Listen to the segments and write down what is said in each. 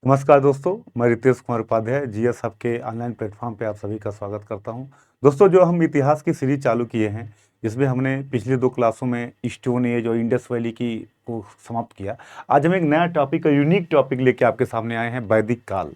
नमस्कार दोस्तों, मैं रितेश कुमार उपाध्याय जीएस हब के ऑनलाइन प्लेटफॉर्म पे आप सभी का स्वागत करता हूं। दोस्तों, जो हम इतिहास की सीरीज चालू किए हैं, जिसमें हमने पिछले 2 क्लासों में स्टोन एज और इंडस वैली की को समाप्त किया। आज हम एक नया टॉपिक और यूनिक टॉपिक लेके आपके सामने आए हैं, वैदिक काल।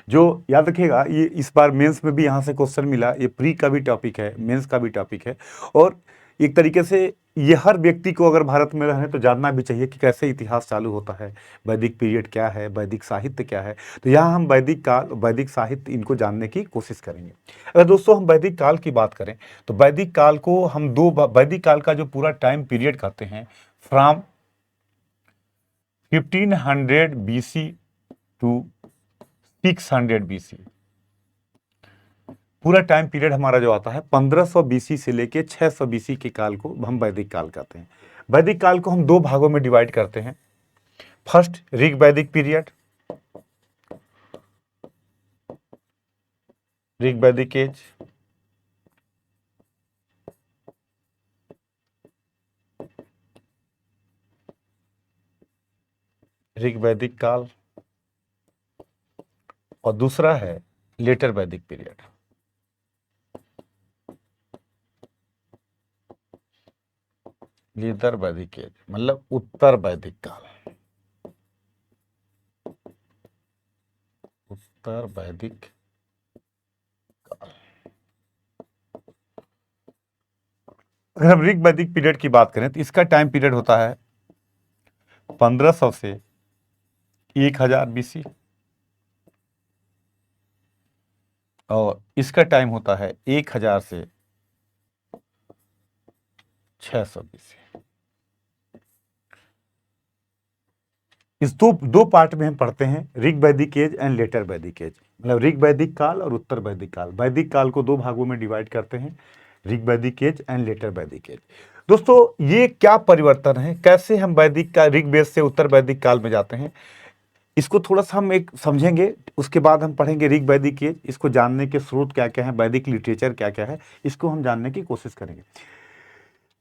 जो याद रखिएगा, ये इस बार मेंस में भी यहाँ से क्वेश्चन मिला। ये प्री का भी टॉपिक है, मेंस का भी टॉपिक है। और एक तरीके से ये हर व्यक्ति को अगर भारत में रहने तो जानना भी चाहिए कि कैसे इतिहास चालू होता है, वैदिक पीरियड क्या है, वैदिक साहित्य क्या है। तो यहाँ हम वैदिक काल, वैदिक साहित्य, इनको जानने की कोशिश करेंगे। अगर दोस्तों हम वैदिक काल की बात करें तो वैदिक काल को हम वैदिक काल का जो पूरा टाइम पीरियड कहते हैं, फ्रॉम 1500 BC टू 600 BC। पूरा टाइम पीरियड हमारा जो आता है 1500 BC से लेके 600 BC के काल को हम वैदिक काल कहते हैं। वैदिक काल को हम 2 भागों में डिवाइड करते हैं। फर्स्ट, ऋग वैदिक पीरियड, ऋग वैदिक एज। ऋग वैदिक काल। और दूसरा है लेटर वैदिक पीरियड। लेटर वैदिक एज मतलब उत्तर वैदिक काल। उत्तर वैदिक काल। अगर हम ऋग वैदिक पीरियड की बात करें तो इसका टाइम पीरियड होता है 1500 से 1000 BC। और इसका टाइम होता है 1000 से 600 BC। इस दो दो पार्ट में हम पढ़ते हैं, ऋग वैदिक एज एंड लेटर वैदिक एज। मतलब ऋग वैदिक काल और उत्तर वैदिक काल। वैदिक काल को 2 भागों में डिवाइड करते हैं, ऋग वैदिक एज एंड लेटर वैदिक एज। दोस्तों, ये क्या परिवर्तन है, कैसे हम वैदिक का ऋग वेद से उत्तर वैदिक काल में जाते हैं, इसको थोड़ा सा हम एक समझेंगे। उसके बाद हम पढ़ेंगे ऋग वैदिक एज। इसको जानने के स्रोत क्या क्या है, वैदिक लिटरेचर क्या क्या है, इसको हम जानने की कोशिश करेंगे।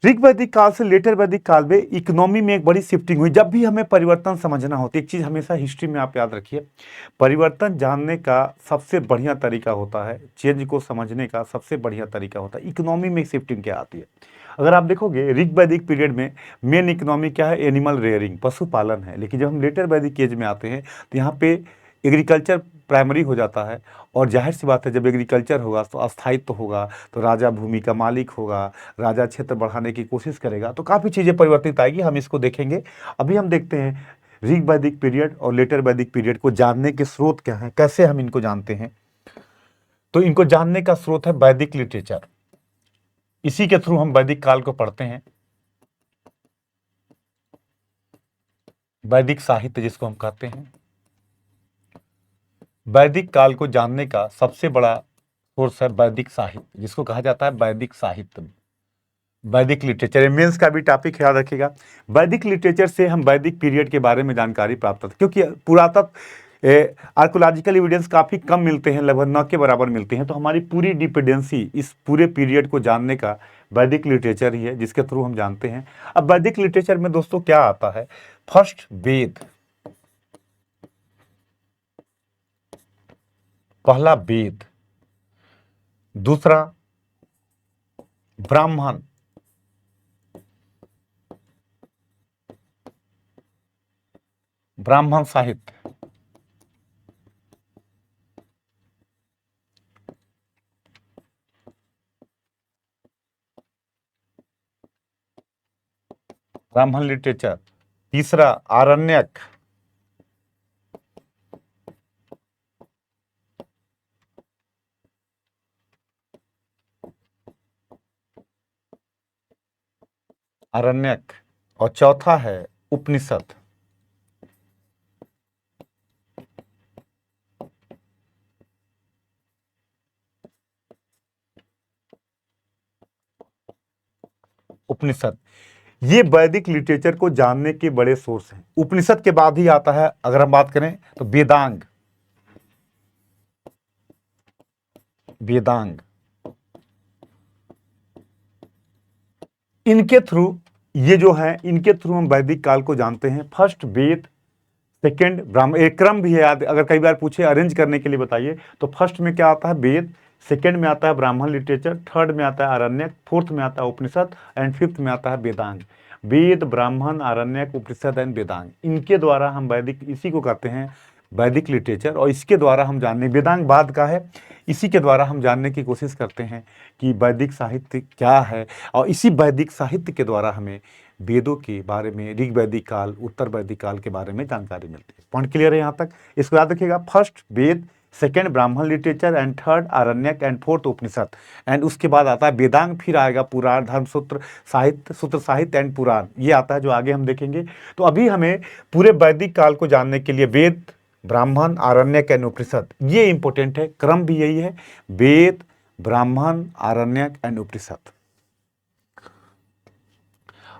ऋग वैदिक काल से लेटर वैदिक काल में इकोनॉमी में एक बड़ी शिफ्टिंग हुई। जब भी हमें परिवर्तन समझना होता है, एक चीज हमेशा हिस्ट्री में आप याद रखिए, परिवर्तन जानने का सबसे बढ़िया तरीका होता है, चेंज को समझने का सबसे बढ़िया तरीका होता है इकोनॉमी में शिफ्टिंग क्या आती है। अगर आप देखोगे ऋग वैदिक पीरियड में मेन इकोनॉमी क्या है, एनिमल रेयरिंग, पशुपालन है। लेकिन जब हम लेटर वैदिक एज में आते हैं तो यहाँ पे एग्रीकल्चर प्राइमरी हो जाता है। और जाहिर सी बात है, जब एग्रीकल्चर होगा तो अस्थायित्व होगा, तो राजा भूमि का मालिक होगा, राजा क्षेत्र बढ़ाने की कोशिश करेगा, तो काफ़ी चीज़ें परिवर्तित आएगी, हम इसको देखेंगे। अभी हम देखते हैं ऋग वैदिक पीरियड और लेटर वैदिक पीरियड को जानने के स्रोत क्या हैं, कैसे हम इनको जानते हैं। तो इनको जानने का स्रोत है वैदिक लिटरेचर। इसी के थ्रू हम वैदिक काल को पढ़ते हैं। वैदिक साहित्य जिसको हम कहते हैं, वैदिक काल को जानने का सबसे बड़ा सोर्स है वैदिक साहित्य, जिसको कहा जाता है वैदिक साहित्य, वैदिक लिटरेचर। मेंस का भी टॉपिक याद रखिएगा। वैदिक लिटरेचर से हम वैदिक पीरियड के बारे में जानकारी प्राप्त होती है, क्योंकि पुरातत्व आर्कोलॉजिकल एविडेंस काफ़ी कम मिलते हैं, लगभग न के बराबर मिलते हैं। तो हमारी पूरी डिपेंडेंसी इस पूरे पीरियड को जानने का वैदिक लिटरेचर ही है, जिसके थ्रू हम जानते हैं। अब वैदिक लिटरेचर में दोस्तों क्या आता है, फर्स्ट वेद, पहला वेद, दूसरा ब्राह्मण, ब्राह्मण साहित्य, ब्राह्मण लिटरेचर, तीसरा आरण्यक, आरण्यक, और चौथा है उपनिषद। उपनिषद ये वैदिक लिटरेचर को जानने के बड़े सोर्स हैं। उपनिषद के बाद ही आता है, अगर हम बात करें तो वेदांग। वेदांग इनके थ्रू, ये जो है इनके थ्रू हम वैदिक काल को जानते हैं। फर्स्ट वेद, सेकेंड ब्राह्मण, एक क्रम भी है, अगर कई बार पूछे अरेंज करने के लिए बताइए, तो फर्स्ट में क्या आता है वेद, सेकेंड में आता है ब्राह्मण लिटरेचर, थर्ड में आता है आरण्यक, फोर्थ में आता है उपनिषद एंड फिफ्थ में आता है वेदांग। वेद, ब्राह्मण, आरण्यक, उपनिषद एंड वेदांग, इनके द्वारा हम वैदिक, इसी को कहते हैं वैदिक लिटरेचर, और इसके द्वारा हम जानने, वेदांग बाद का है, इसी के द्वारा हम जानने की कोशिश करते हैं कि वैदिक साहित्य क्या है, और इसी वैदिक साहित्य के द्वारा हमें वेदों के बारे में, ऋग वैदिक काल, उत्तर वैदिक काल के बारे में जानकारी मिलती है। पॉइंट क्लियर है यहाँ तक? इसको याद रखिएगा, first Veda, second Brahmana literature and third Aranyaka and fourth Upanishad and उसके बाद आता है वेदांग, फिर आएगा पुराण, धर्मसूत्र, साहित्य, सूत्र साहित्य एंड पुराण, ये आता है जो आगे हम देखेंगे। तो अभी हमें पूरे वैदिक काल को जानने के लिए वेद, ब्राह्मण, आरण्यक एंड उपनिषद, ये इंपॉर्टेंट है, क्रम भी यही है, वेद, ब्राह्मण, आरण्यक एंड उपनिषद।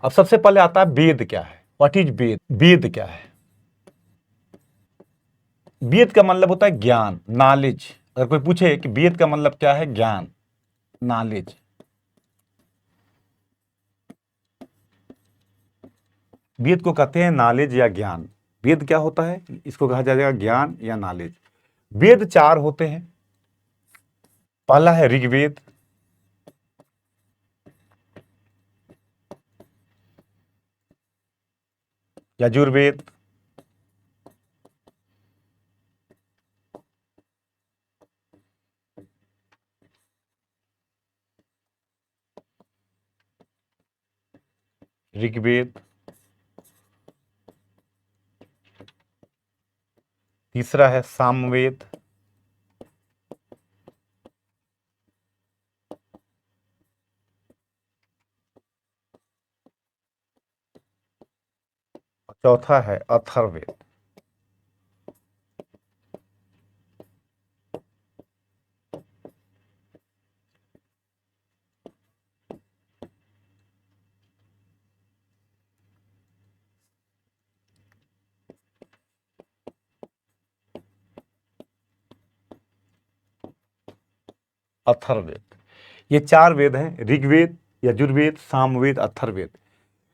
अब सबसे पहले आता है वेद क्या है, व्हाट इज वेद? वेद क्या है? वेद का मतलब होता है ज्ञान, नॉलेज। अगर कोई पूछे कि वेद का मतलब क्या है, ज्ञान, नॉलेज। वेद को कहते हैं नॉलेज या ज्ञान। वेद क्या होता है? इसको कहा जाएगा ज्ञान या नॉलेज। वेद चार होते हैं। पहला है ऋग्वेद, यजुर्वेद, ऋग्वेद, तीसरा है सामवेद, चौथा है अथर्ववेद। अथर्ववेद, ये चार वेद हैं, ऋग्वेद, यजुर्वेद, सामवेद, अथर्ववेद,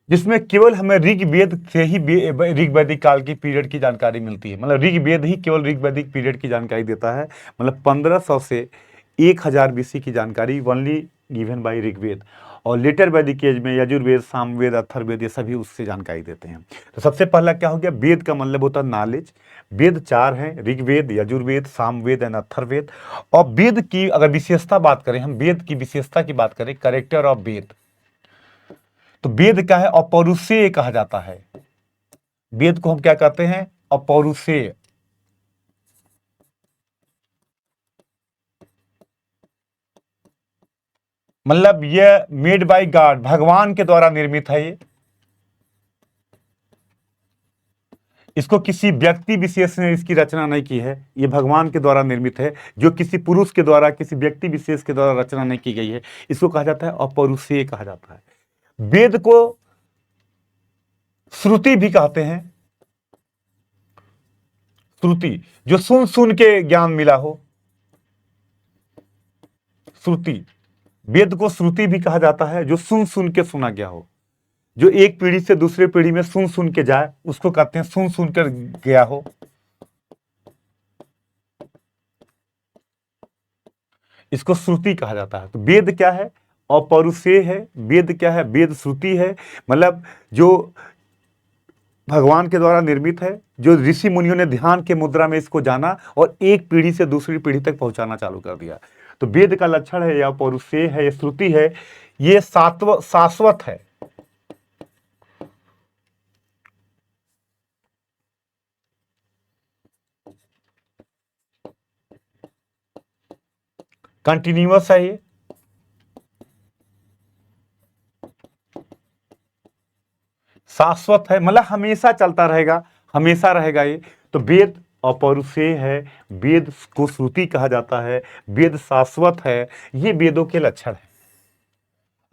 जिसमें केवल हमें ऋग्वेद से ही ऋग वैदिक काल की पीरियड की जानकारी मिलती है। मतलब ऋग्वेद ही केवल ऋग वैदिक पीरियड की जानकारी देता है। मतलब 1500 से 1000 बीसी की जानकारी ओनली गिवन बाय ऋग्वेद, और लेटर वैदिक एज में यजुर्वेद, सामवेद, अथर्ववेद, ये सभी उससे जानकारी देते हैं। तो सबसे पहला क्या हो गया, वेद का मतलब होता है नॉलेज। वेद चार हैं, ऋग्वेद, यजुर्वेद, सामवेद एंड अथर्ववेद। और वेद की अगर विशेषता बात करें, हम वेद की विशेषता की बात करें, कैरेक्टर ऑफ वेद, तो वेद क्या है, अपौरुषेय कहा जाता है। वेद को हम क्या कहते हैं, अपौरुषेय। मतलब ये मेड बाय गॉड, भगवान के द्वारा निर्मित है। इसको किसी व्यक्ति विशेष ने इसकी रचना नहीं की है, ये भगवान के द्वारा निर्मित है, जो किसी पुरुष के द्वारा, किसी व्यक्ति विशेष के द्वारा रचना नहीं की गई है। इसको कहा जाता है अपौरुषेय कहा जाता है। वेद को श्रुति भी कहते हैं। श्रुति, जो सुन सुन के ज्ञान मिला हो, श्रुति। वेद को श्रुति भी कहा जाता है, जो सुन सुन के सुना गया हो, जो एक पीढ़ी से दूसरे पीढ़ी में सुन सुन के जाए, उसको कहते हैं सुन सुन कर गया हो। इसको श्रुति कहा जाता है। तो वेद क्या है, अपौरुषेय है। वेद क्या है, वेद श्रुति है, मतलब जो भगवान के द्वारा निर्मित है, जो ऋषि मुनियों ने ध्यान के मुद्रा में इसको जाना और एक पीढ़ी से दूसरी पीढ़ी तक पहुंचाना चालू कर दिया। तो वेद का लक्षण है, या पौरुषेय है, या श्रुति है, ये शाश्वत है। कंटिन्यूअस है, ये शाश्वत है, मतलब हमेशा चलता रहेगा, हमेशा रहेगा ये। तो वेद अपौरुषेय है, वेद को श्रुति कहा जाता है, वेद शाश्वत है, ये वेदों के लक्षण है।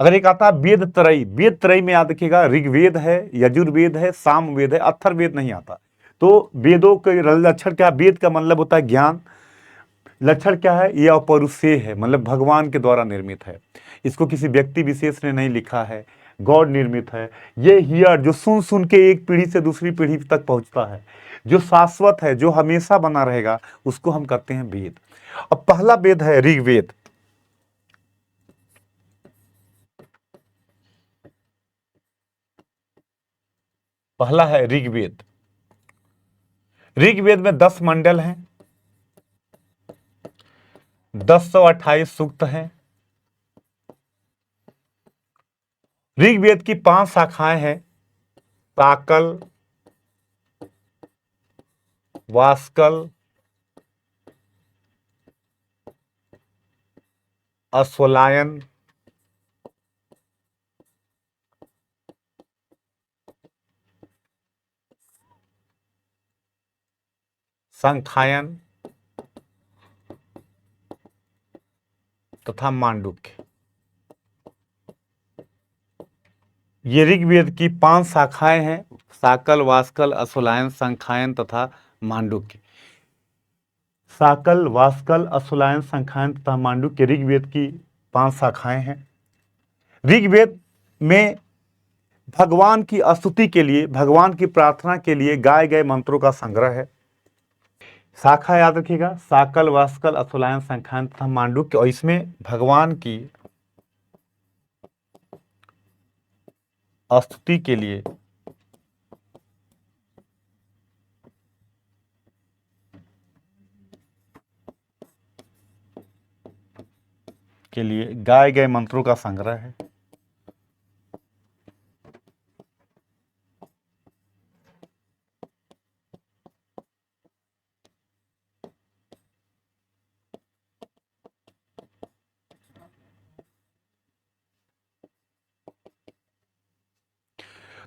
अगर एक आता है वेद त्रयी, वेद त्रयी में याद रखिएगा, ऋग्वेद है, यजुर्वेद है, सामवेद है, अथर्ववेद नहीं आता। तो वेदों के लक्षण क्या, वेद का मतलब होता है ज्ञान। लक्षण क्या है, ये अपौरुषेय है, मतलब भगवान के द्वारा निर्मित है, इसको किसी व्यक्ति विशेष ने नहीं लिखा है, गॉड निर्मित है। ये हियर जो सुन सुन के एक पीढ़ी से दूसरी पीढ़ी तक पहुंचता है, जो शाश्वत है, जो हमेशा बना रहेगा, उसको हम कहते हैं वेद। अब पहला वेद है ऋग्वेद। पहला है ऋग्वेद। ऋग्वेद में 10 मंडल हैं, 1028 सूक्त हैं। ऋग्वेद की 5 शाखाएं हैं, साकल, वास्कल, अश्वलायन, संखायन तथा मांडुक्य। ये ऋग्वेद की 5 शाखाएं हैं, साकल, वास्कल, अश्वलायन, संखायन तथा मांडुक्य। साकल, वास्कल, अश्वलायन, संखायन तथा मांडुक्य ऋग्वेद की 5 शाखाएं हैं। ऋग्वेद में भगवान की स्तुति के लिए, भगवान की प्रार्थना के लिए गाए गए मंत्रों का संग्रह है। शाखा याद रखिएगा, साकल, वास्कल, अश्वलायन, संखायन तथा मांडुक्य। और इसमें भगवान की स्तुति के लिए गाए गए मंत्रों का संग्रह है।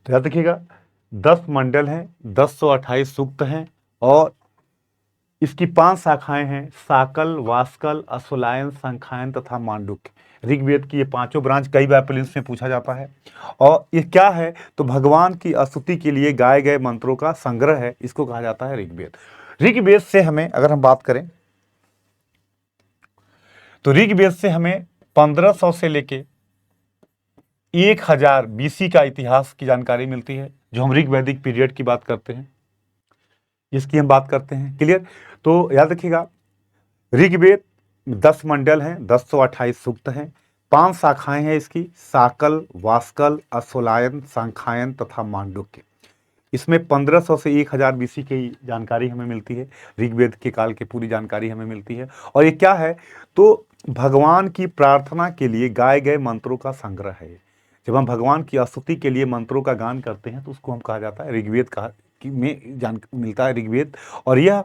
तो याद रखिएगा, 10 मंडल हैं, 1028 सूक्त हैं और इसकी 5 शाखाएं हैं, साकल, वास्कल, अश्वलायन, संखायन तथा मांडुक्य। ऋग्वेद की ये पांचों ब्रांच कई बार प्रीलिम्स में पूछा जाता है। और ये क्या है, तो भगवान की स्तुति के लिए गाए गए मंत्रों का संग्रह है, इसको कहा जाता है ऋग्वेद। ऋग्वेद से हमें अगर हम बात करें तो ऋग्वेद से हमें 1500 से लेके 1000 BC का इतिहास की जानकारी मिलती है, जो हम ऋग्वैदिक पीरियड की बात करते हैं, इसकी हम बात करते हैं। क्लियर? तो याद रखिएगा, ऋग्वेद 10 मंडल हैं, 1028 सूक्त हैं, 5 शाखाएं हैं इसकी, साकल, वास्कल, अश्वलायन, संखायन तथा मांडुक्य। इसमें 1500 से 1000 BC की जानकारी हमें मिलती है, ऋग्वेद के काल की पूरी जानकारी हमें मिलती है। और ये क्या है, तो भगवान की प्रार्थना के लिए गाए गए मंत्रों का संग्रह है। जब हम भगवान की स्तुति के लिए मंत्रों का गान करते हैं तो उसको हम कहा जाता है ऋग्वेद, कहा में जान मिलता है ऋग्वेद। और यह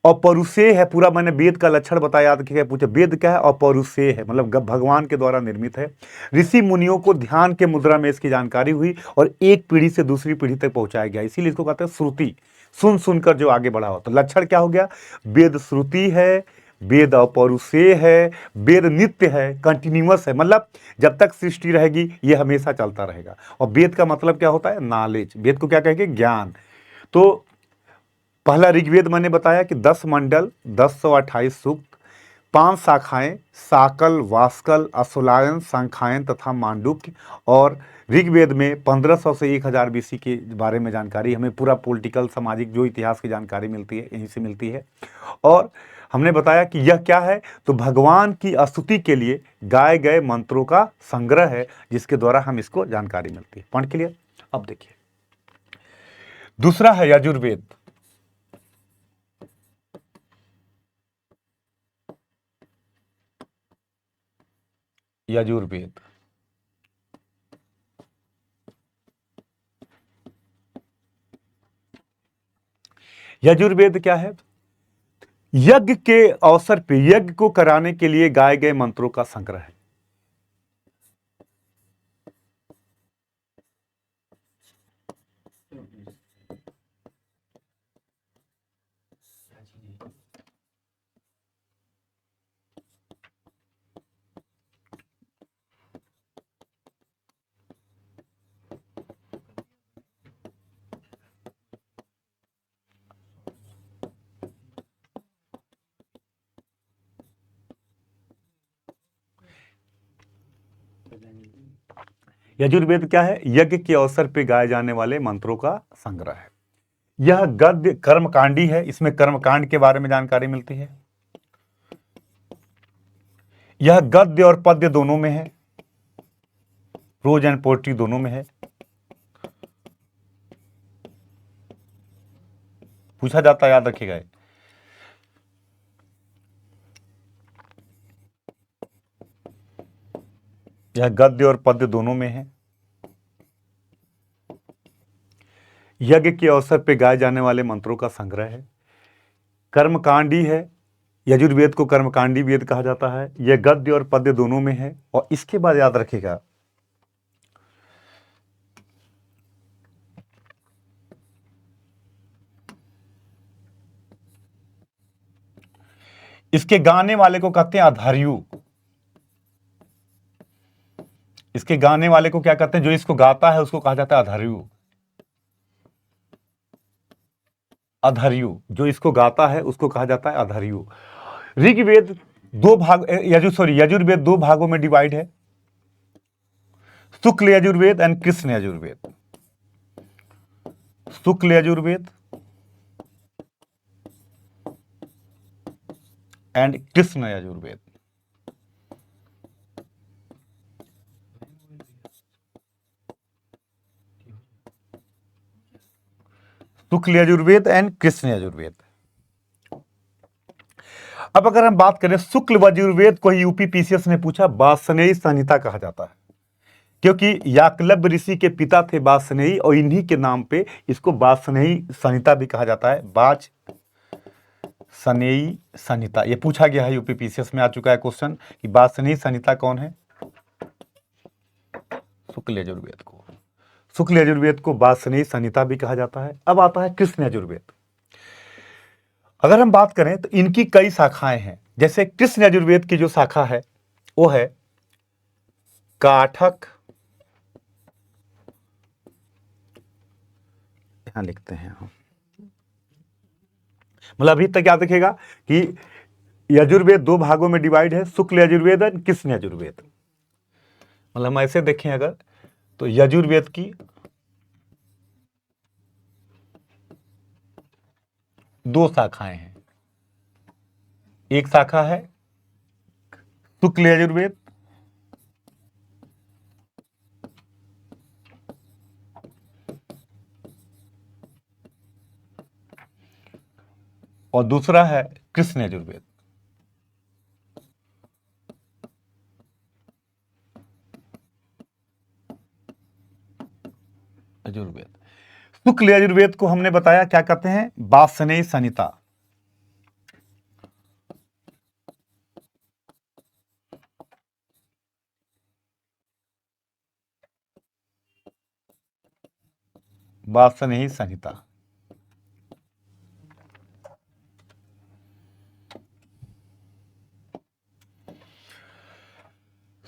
अपौरुषेय है पूरा। मैंने वेद का लक्षण बताया, याद रखिएगा, पूछे वेद क्या है, अपौरुषेय है, मतलब भगवान के द्वारा निर्मित है। ऋषि मुनियों को ध्यान के मुद्रा में इसकी जानकारी हुई और एक पीढ़ी से दूसरी पीढ़ी तक पहुंचाया गया, इसीलिए इसको कहते हैं श्रुति, सुन सुनकर जो आगे बढ़ा हो। तो लक्षण क्या हो गया, वेद श्रुति है, वेद अपौरुषेय है, वेद नित्य है, कंटिन्यूअस है, मतलब जब तक सृष्टि रहेगी ये हमेशा चलता रहेगा। और वेद का मतलब क्या होता है, नॉलेज। वेद को क्या कहेंगे, ज्ञान। तो पहला ऋग्वेद मैंने बताया कि 10 मंडल, 1028 सूक्त, 5 शाखाएं, साकल, वास्कल, अश्वलायन, संखायन तथा मांडुक्य। और ऋग्वेद में 1500 से 1000 BC के बारे में जानकारी, हमें पूरा पॉलिटिकल, सामाजिक जो इतिहास की जानकारी मिलती है यहीं से मिलती है। और हमने बताया कि यह क्या है, तो भगवान की स्तुति के लिए गाए गए मंत्रों का संग्रह है, जिसके द्वारा हम इसको जानकारी मिलती है। Point clear? अब देखिए, दूसरा है यजुर्वेद। यजुर्वेद यजुर्वेद क्या है, यज्ञ के अवसर पे, यज्ञ को कराने के लिए गाए गए मंत्रों का संग्रह है। यजुर्वेद क्या है, यज्ञ के अवसर पे गाए जाने वाले मंत्रों का संग्रह है। यह गद्य कर्मकांडी है, इसमें कर्मकांड के बारे में जानकारी मिलती है। यह गद्य और पद्य दोनों में है, प्रोज एंड पोएट्री दोनों में है। पूछा जाता है, याद रखिएगा। यह गद्य और पद्य दोनों में है। यज्ञ के अवसर पर गाए जाने वाले मंत्रों का संग्रह है। कर्मकांडी है, यजुर्वेद को कर्मकांडी वेद कहा जाता है। यह गद्य और पद्य दोनों में है। और इसके बाद याद रखिएगा, इसके गाने वाले को कहते हैं अधार्यु। इसके गाने वाले को क्या कहते हैं? जो इसको गाता है उसको कहा जाता है अधार्यु। अधार्यु, जो इसको गाता है उसको कहा जाता है अधार्यु। ऋग्वेद दो भाग, यजुर्वेद दो भागों में डिवाइड है, Shukla Yajurveda and Krishna Yajurveda. Shukla Yajurveda and Krishna Yajurveda. Shukla Yajurveda and Krishna Yajurveda. अब अगर हम बात करें शुक्ल यजुर्वेद को यूपी पीसीएस ने पूछा, वार्ष्णेय संहिता कहा जाता है, क्योंकि याकलव्य ऋषि के पिता थे वार्ष्णेय और इन्हीं के नाम पे इसको वार्ष्णेय संहिता भी कहा जाता है। वार्ष्णेय संहिता ये पूछा गया है, यूपी पीसीएस में आ चुका है क्वेश्चन कि वार्ष्णेय संहिता कौन है? शुक्ल यजुर्वेद को। शुक्ल यजुर्वेद को वार्ष्णेय संहिता भी कहा जाता है। अब आता है कृष्ण यजुर्वेद। अगर हम बात करें तो इनकी कई शाखाएं हैं। जैसे कृष्ण यजुर्वेद की जो शाखा है वो है काठक, यहां लिखते हैं हम, मतलब अभी तक याद रखिएगा कि यजुर्वेद दो भागों में डिवाइड है, शुक्ल यजुर्वेद और कृष्ण यजुर्वेद। मतलब हम ऐसे देखें अगर तो यजुर्वेद की दो शाखाएं हैं। एक शाखा है शुक्ल यजुर्वेद और दूसरा है कृष्ण यजुर्वेद। यजुर्वेद, शुक्ल यजुर्वेद को हमने बताया क्या कहते हैं? वार्ष्णेय संहिता। वार्ष्णेय संहिता।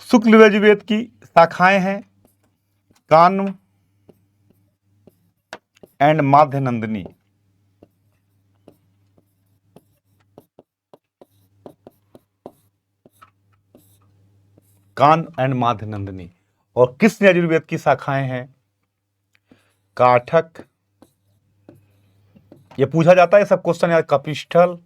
शुक्ल यजुर्वेद की शाखाएं हैं कान्व एंड माध्य नंदिनी। कान एंड माध्य नंदिनी। और कृष्ण यजुर्वेद की शाखाएं हैं काठक, ये पूछा जाता है सब क्वेश्चन यार, कपिष्ठल,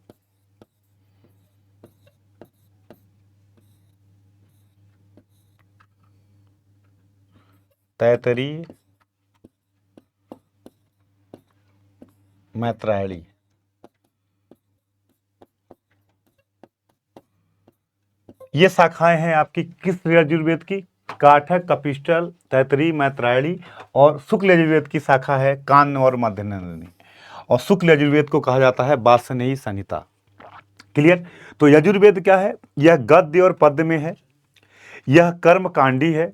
तैतरी, मैत्रायणी। ये शाखाएं हैं आपकी कृष्ण यजुर्वेद की, काठक, कपिष्ठल, तैतरी, मैत्रायणी। और शुक्ल यजुर्वेद की शाखा है कान और मध्य नंदिनी। और शुक्ल यजुर्वेद को कहा जाता है वार्ष्णेय संहिता। क्लियर? तो यजुर्वेद क्या है? यह गद्य और पद्य में है, यह कर्मकांडी है,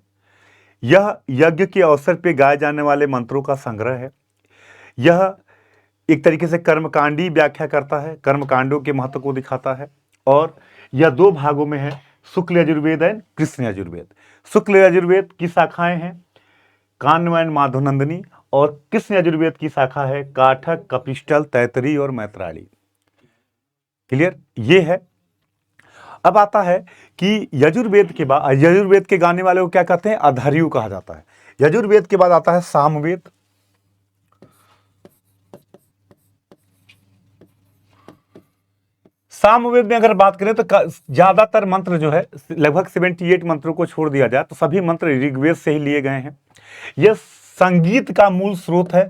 यह यज्ञ के अवसर पर गाए जाने वाले मंत्रों का संग्रह है, यह एक तरीके से कर्मकांडी व्याख्या करता है, कर्मकांडों के महत्व को दिखाता है। और यह दो भागों में है, शुक्ल यजुर्वेद एंड कृष्ण यजुर्वेद। शुक्ल यजुर्वेद की शाखाएं हैं कान्व एंड माधवनंदिनी और कृष्ण यजुर्वेद की शाखा है काठक, कपिष्ठल, तैतरी और मैत्रायणी। क्लियर? ये है। अब आता है कि यजुर्वेद के बाद, यजुर्वेद के गाने वाले को क्या कहते हैं? अधार्यु कहा जाता है। यजुर्वेद के बाद आता है सामवेद। सामवेद में अगर बात करें तो ज्यादातर मंत्र जो है, लगभग 78 मंत्रों को छोड़ दिया जाए तो सभी मंत्र ऋग्वेद से ही लिए गए हैं। यह संगीत का मूल स्रोत है।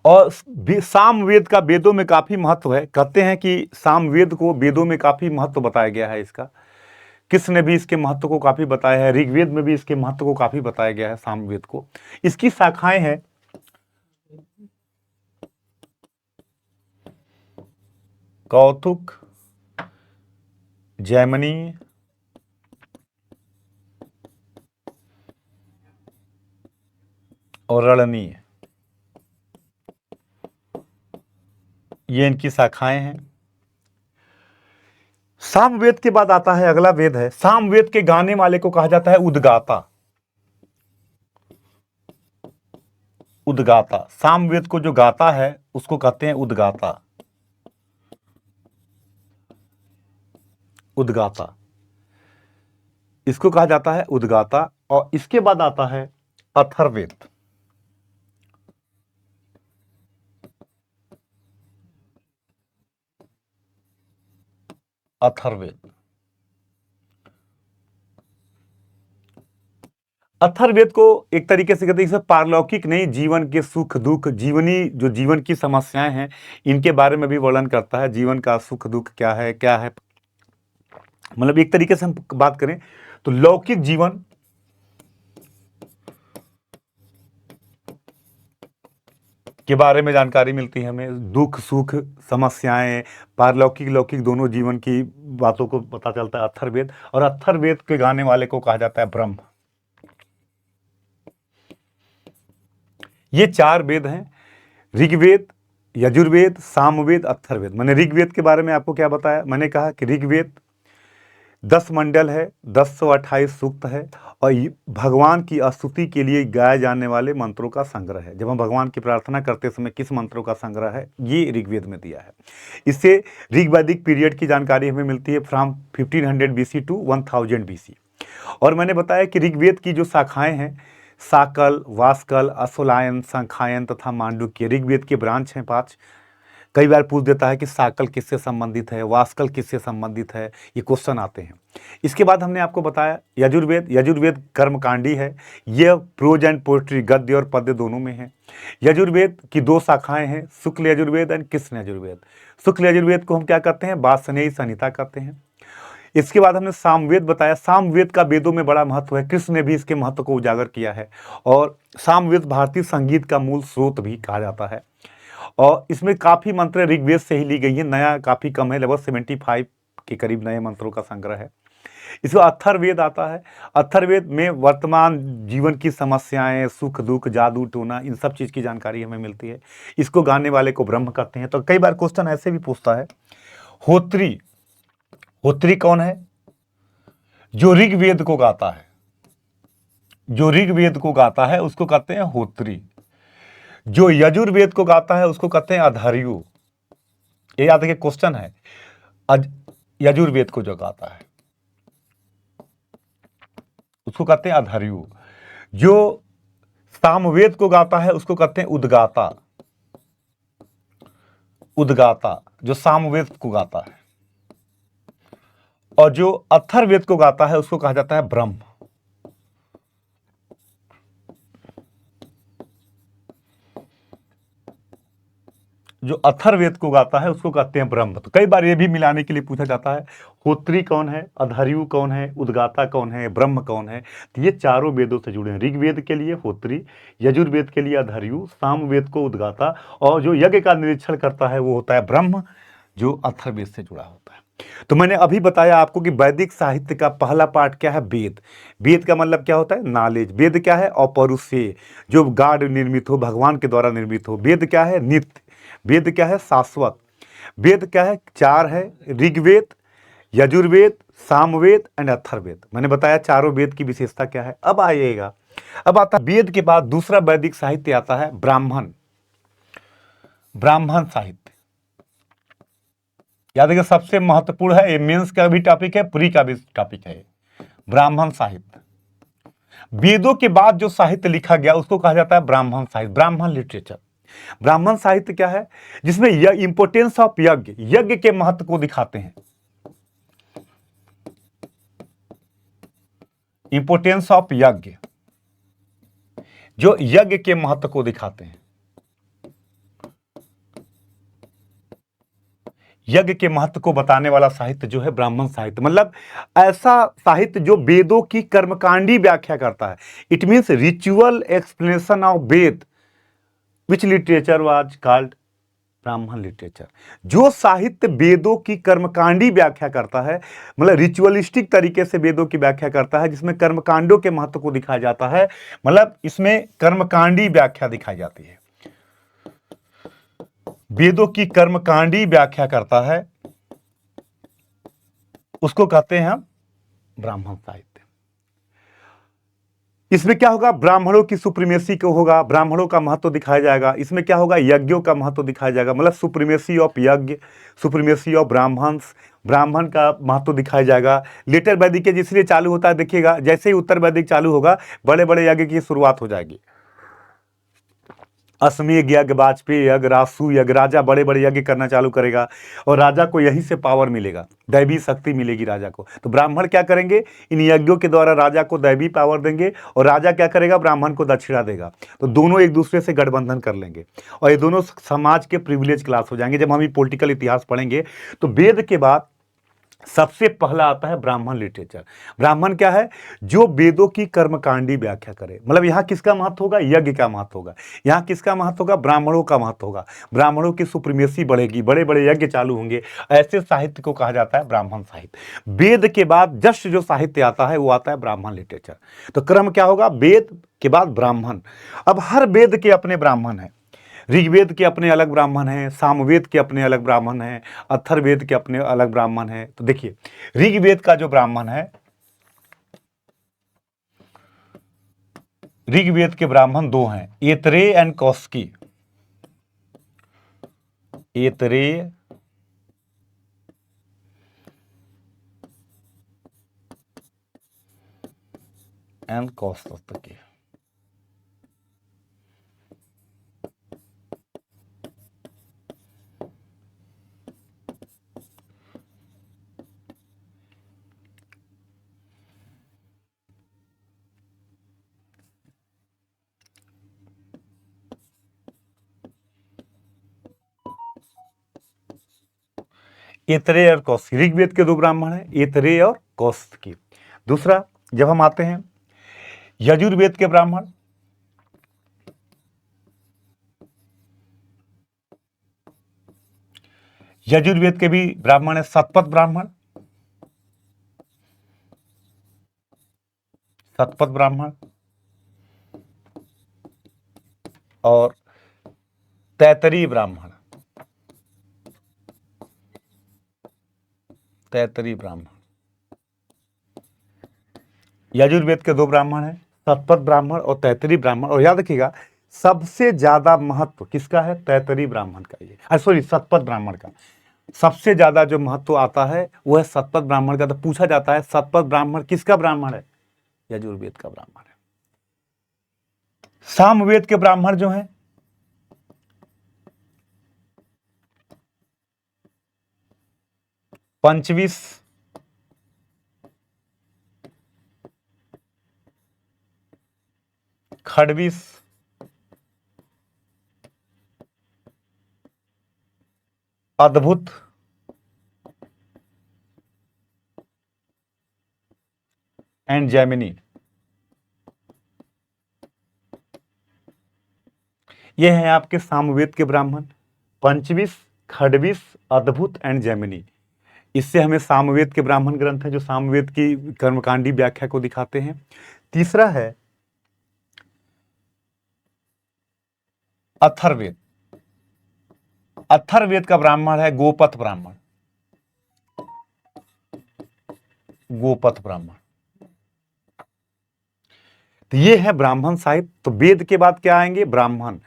और सामवेद का वेदों में काफी महत्व है। कहते हैं कि सामवेद को वेदों में काफी महत्व बताया गया है इसका। किस ने भी इसके महत्व को काफी बताया है, ऋग्वेद में भी इसके महत्व को काफी बताया गया है सामवेद को। इसकी शाखाएं हैं कौतुक, जैमिनी, और रणनीय, ये इनकी शाखाएं हैं। सामवेद के बाद आता है अगला वेद है, सामवेद के गाने वाले को कहा जाता है उद्गाता। उद्गाता, सामवेद को जो गाता है उसको कहते हैं उद्गाता। उद्गाता, इसको कहा जाता है उद्गाता। और इसके बाद आता है अथर्ववेद। अथर्ववेद, अथर्ववेद को एक तरीके से कहते हैं इसे पारलौकिक नहीं, जीवन के सुख दुख, जीवनी जो जीवन की समस्याएं हैं इनके बारे में भी वर्णन करता है। जीवन का सुख दुख क्या है, मतलब एक तरीके से हम बात करें तो लौकिक जीवन, के बारे में जानकारी मिलती है हमें। दुख सुख समस्याएं, पारलौकिक लौकिक दोनों जीवन की बातों को पता चलता है अथर्ववेद। और अथर्ववेद के गाने वाले को कहा जाता है ब्रह्म। ये 4 वेद हैं, ऋग्वेद, यजुर्वेद, सामवेद, अथर्ववेद। मैंने ऋग्वेद के बारे में आपको क्या बताया, मैंने कहा कि ऋग्वेद 10 मंडल है, 1028 सूक्त है और भगवान की स्तुति के लिए गाए जाने वाले मंत्रों का संग्रह है। जब हम भगवान की प्रार्थना करते समय किस मंत्रों का संग्रह है, ये ऋग्वेद में दिया है। इससे ऋग्वैदिक पीरियड की जानकारी हमें मिलती है फ्रॉम 1500 BC टू 1000 BC। और मैंने बताया कि ऋग्वेद की जो शाखाएं हैं, साकल, वास्कल, अश्वलायन, संखायन तथा मांडुक्य, ऋग्वेद के ब्रांच हैं 5। कई बार पूछ देता है कि साकल किससे संबंधित है, वास्कल किससे संबंधित है, ये क्वेश्चन आते हैं। इसके बाद हमने आपको बताया यजुर्वेद। यजुर्वेद कर्मकांडी है, यह प्रोज एंड पोएट्री, गद्य और पद्य दोनों में है। यजुर्वेद की 2 शाखाएं हैं, शुक्ल यजुर्वेद एंड कृष्ण यजुर्वेद। शुक्ल यजुर्वेद को हम क्या कहते हैं, वार्ष्णेय संहिता कहते हैं। इसके बाद हमने सामवेद बताया। सामवेद का वेदों में बड़ा महत्व है, कृष्ण ने भी इसके महत्व को उजागर किया है। और सामवेद भारतीय संगीत का मूल स्रोत भी कहा जाता है। और इसमें काफी मंत्र ऋग्वेद से ही ली गई है, नया काफी कम है, लगभग 75 के करीब नए मंत्रों का संग्रह है। इसमें अथर्ववेद आता है। अथर्ववेद में वर्तमान जीवन की समस्याएं, सुख दुख, जादू टोना, इन सब चीज की जानकारी हमें मिलती है। इसको गाने वाले को ब्रह्म कहते हैं। तो कई बार क्वेश्चन ऐसे भी पूछता है, होत्री, होत्री कौन है, जो ऋग्वेद को गाता है, जो ऋग्वेद को गाता है उसको कहते हैं होत्री। जो यजुर्वेद को गाता है उसको कहते हैं अधार्यु। ये याद रखिए, क्वेश्चन है, यजुर्वेद को जो गाता है उसको कहते हैं अधार्यु। जो सामवेद को गाता है उसको कहते हैं उद्गाता। उद्गाता जो सामवेद को गाता है। और जो अथर्ववेद को गाता है उसको कहा जाता है ब्रह्म। जो अथर्ववेद को गाता है उसको कहते हैं ब्रह्म। तो कई बार ये भी मिलाने के लिए पूछा जाता है, होत्री कौन है, अधार्यु कौन है, उद्गाता कौन है, ब्रह्म कौन है। तो ये चारों वेदों से जुड़े हैं। ऋग्वेद के लिए होत्री, यजुर्वेद के लिए अधार्यु, सामवेद को उद्गाता, और जो यज्ञ का निरीक्षण करता है वो होता है ब्रह्म, जो अथर्ववेद से जुड़ा होता है। तो मैंने अभी बताया आपको कि वैदिक साहित्य का पहला पार्ट क्या है, वेद। वेद का मतलब क्या होता है, नॉलेज। वेद क्या है, अपौरुषेय, जो गॉड निर्मित हो, भगवान के द्वारा निर्मित हो। वेद क्या है, नित्य। वेद क्या है, शाश्वत। वेद क्या है, 4 है, ऋग्वेद, यजुर्वेद, सामवेद एंड अथर्ववेद। मैंने बताया चारों वेद की विशेषता क्या है। अब आइएगा, अब आता वेद के बाद दूसरा वैदिक साहित्य आता है ब्राह्मण। ब्राह्मण साहित्य, याद रखिए, सबसे महत्वपूर्ण है, ये मेंस का भी टॉपिक है, प्री का भी टॉपिक है। ब्राह्मण साहित्य, वेदों के बाद जो साहित्य लिखा गया उसको कहा जाता है ब्राह्मण साहित्य, ब्राह्मण लिटरेचर। ब्राह्मण साहित्य क्या है? जिसमें इंपोर्टेंस ऑफ यज्ञ, यज्ञ के महत्व को दिखाते हैं, इंपोर्टेंस ऑफ यज्ञ, जो यज्ञ के महत्व को दिखाते हैं, यज्ञ के महत्व को बताने वाला साहित्य जो है ब्राह्मण साहित्य। मतलब ऐसा साहित्य जो वेदों की कर्मकांडी व्याख्या करता है। It means ritual explanation of Veda, which literature was called Brahmana literature. जो साहित्य वेदों की कर्मकांडी व्याख्या करता है, मतलब रिचुअलिस्टिक तरीके से वेदों की व्याख्या करता है, जिसमें कर्मकांडों के महत्व को दिखाया जाता है, मतलब इसमें कर्मकांडी व्याख्या दिखाई जाती है, वेदों की कर्मकांडी व्याख्या करता है, उसको कहते हैं हम ब्राह्मण साहित्य। इसमें क्या होगा? ब्राह्मणों की सुप्रीमेसी को होगा, ब्राह्मणों का महत्व दिखाया जाएगा। इसमें क्या होगा? यज्ञों का महत्व दिखाया जाएगा, मतलब सुप्रीमेसी ऑफ यज्ञ, सुप्रीमेसी ऑफ ब्राह्मण्स, ब्राह्मण का महत्व दिखाया जाएगा। लेटर वैदिक के इसलिए चालू होता है, देखिएगा जैसे ही उत्तर वैदिक चालू होगा, बड़े बड़े यज्ञ की शुरुआत हो जाएगी। अश्वमेध यज्ञ, वाजपेयी यज्ञ, रासु यज्ञ, राजा बड़े बड़े यज्ञ करना चालू करेगा और राजा को यहीं से पावर मिलेगा, दैवी शक्ति मिलेगी राजा को। तो ब्राह्मण क्या करेंगे? इन यज्ञों के द्वारा राजा को दैवी पावर देंगे और राजा क्या करेगा? ब्राह्मण को दक्षिणा देगा। तो दोनों एक दूसरे से गठबंधन कर लेंगे और ये दोनों समाज के प्रिविलेज क्लास हो जाएंगे। जब हम पॉलिटिकल इतिहास पढ़ेंगे तो वेद के बाद सबसे पहला आता है ब्राह्मण लिटरेचर। ब्राह्मण क्या है? जो वेदों की कर्मकांडी व्याख्या करे। मतलब यहां किसका महत्व होगा? यज्ञ का महत्व होगा। यहां किसका महत्व होगा? ब्राह्मणों का महत्व होगा। ब्राह्मणों की सुप्रीमेसी बढ़ेगी, बड़े बड़े यज्ञ चालू होंगे। ऐसे साहित्य को कहा जाता है ब्राह्मण साहित्य। वेद के बाद जस्ट जो साहित्य आता है वो आता है ब्राह्मण लिटरेचर। तो क्रम क्या होगा? वेद के बाद ब्राह्मण। अब हर वेद के अपने ब्राह्मण हैं। ऋग्वेद के अपने अलग ब्राह्मण हैं, सामवेद के अपने अलग ब्राह्मण हैं, अथर्ववेद के अपने अलग ब्राह्मण हैं। तो देखिए, ऋग्वेद का जो ब्राह्मण है, ऋग्वेद के ब्राह्मण दो हैं, ऐतरेय एंड कौशिकी। ऐतरेय एंड कौशिकी। ऐतरेय और कौशिकी, ऋग्वेद के दो ब्राह्मण हैं, ऐतरेय और कौशिकी। दूसरा, जब हम आते हैं यजुर्वेद के ब्राह्मण, यजुर्वेद के भी ब्राह्मण है शतपथ ब्राह्मण, शतपथ ब्राह्मण और तैतरीय ब्राह्मण, तैतरीय ब्राह्मण। यजुर्वेद के दो ब्राह्मण हैं, शतपथ ब्राह्मण और तैतरीय ब्राह्मण। और याद रखिएगा, सबसे ज्यादा महत्व किसका है? तैतरीय ब्राह्मण का। ये सॉरी, शतपथ ब्राह्मण का सबसे ज्यादा जो महत्व आता है वो है शतपथ ब्राह्मण का। तो पूछा जाता है शतपथ ब्राह्मण किसका ब्राह्मण है? यजुर्वेद का ब्राह्मण है। सामवेद के ब्राह्मण जो हैं, पंचविश, खडविश, अद्भुत एंड जैमिनी, ये हैं आपके सामवेद के ब्राह्मण। पंचविश, खडविश, अद्भुत एंड जैमिनी। इससे हमें सामवेद के ब्राह्मण ग्रंथ हैं जो सामवेद की कर्मकांडी व्याख्या को दिखाते हैं। तीसरा है अथर्ववेद। अथर्ववेद का ब्राह्मण है गोपथ ब्राह्मण, गोपथ ब्राह्मण। तो ये है ब्राह्मण साहित्य। तो वेद के बाद क्या आएंगे? ब्राह्मण।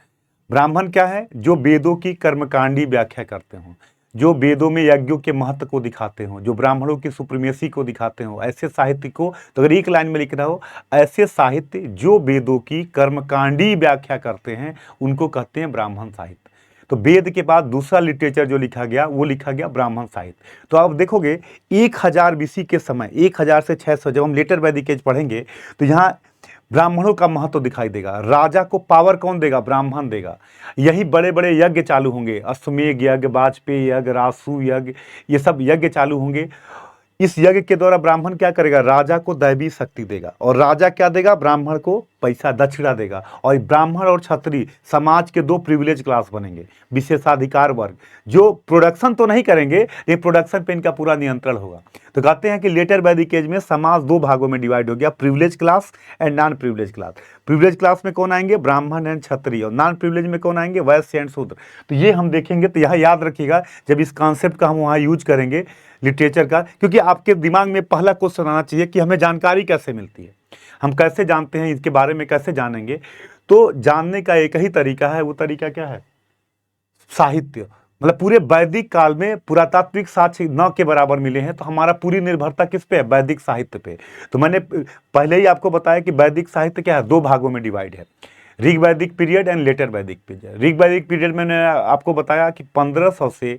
ब्राह्मण क्या है? जो वेदों की कर्मकांडी व्याख्या करते हो, जो वेदों में यज्ञों के महत्व को दिखाते हो, जो ब्राह्मणों की सुप्रीमेसी को दिखाते हो, ऐसे साहित्य को, तो अगर एक लाइन में लिखना हो, ऐसे साहित्य जो वेदों की कर्मकांडी व्याख्या करते हैं उनको कहते हैं ब्राह्मण साहित्य। तो वेद के बाद दूसरा लिटरेचर जो लिखा गया वो लिखा गया ब्राह्मण साहित्य। तो आप देखोगे 1000 बीसी के समय, 1000 से 600 जब हम लेटर वैदिक एज पढ़ेंगे तो यहाँ ब्राह्मणों का महत्व दिखाई देगा। राजा को पावर कौन देगा? ब्राह्मण देगा। यही बड़े बड़े यज्ञ चालू होंगे, अश्वमेध यज्ञ, वाजपेयी यज्ञ, रासु यज्ञ, ये सब यज्ञ चालू होंगे। इस यज्ञ के द्वारा ब्राह्मण क्या करेगा? राजा को दैवी शक्ति देगा। और राजा क्या देगा? ब्राह्मण को पैसा दक्षिणा देगा। और ब्राह्मण और क्षत्रिय समाज के दो प्रिविलेज क्लास बनेंगे, विशेषाधिकार वर्ग, जो प्रोडक्शन तो नहीं करेंगे लेकिन प्रोडक्शन पे इनका पूरा नियंत्रण होगा। तो कहते हैं कि लेटर वैदिक एज में समाज दो भागों में डिवाइड हो गया, privilege class and non privilege class. Privilege class में कौन आएंगे? ब्राह्मण एंड क्षत्रिय। और नॉन प्रिविलेज में कौन आएंगे? वैश्य एंड शूद्र। तो ये हम देखेंगे। तो यह याद रखिएगा जब इस कॉन्सेप्ट का हम वहाँ यूज करेंगे लिटरेचर का, क्योंकि आपके दिमाग में पहला क्वेश्चन आना चाहिए कि हमें जानकारी कैसे मिलती है, हम कैसे जानते हैं, इसके बारे में कैसे जानेंगे। तो जानने का एक ही तरीका है, वो तरीका क्या है? साहित्य। मतलब पूरे वैदिक काल में पुरातात्विक साक्ष्य न के बराबर मिले हैं, तो हमारा पूरी निर्भरता किस पे है? वैदिक साहित्य पे। तो मैंने पहले ही आपको बताया कि वैदिक साहित्य क्या है? दो भागों में डिवाइड है, ऋग वैदिक पीरियड एंड लेटर वैदिक पीरियड। ऋग वैदिक पीरियड में मैंने आपको बताया कि 1500 से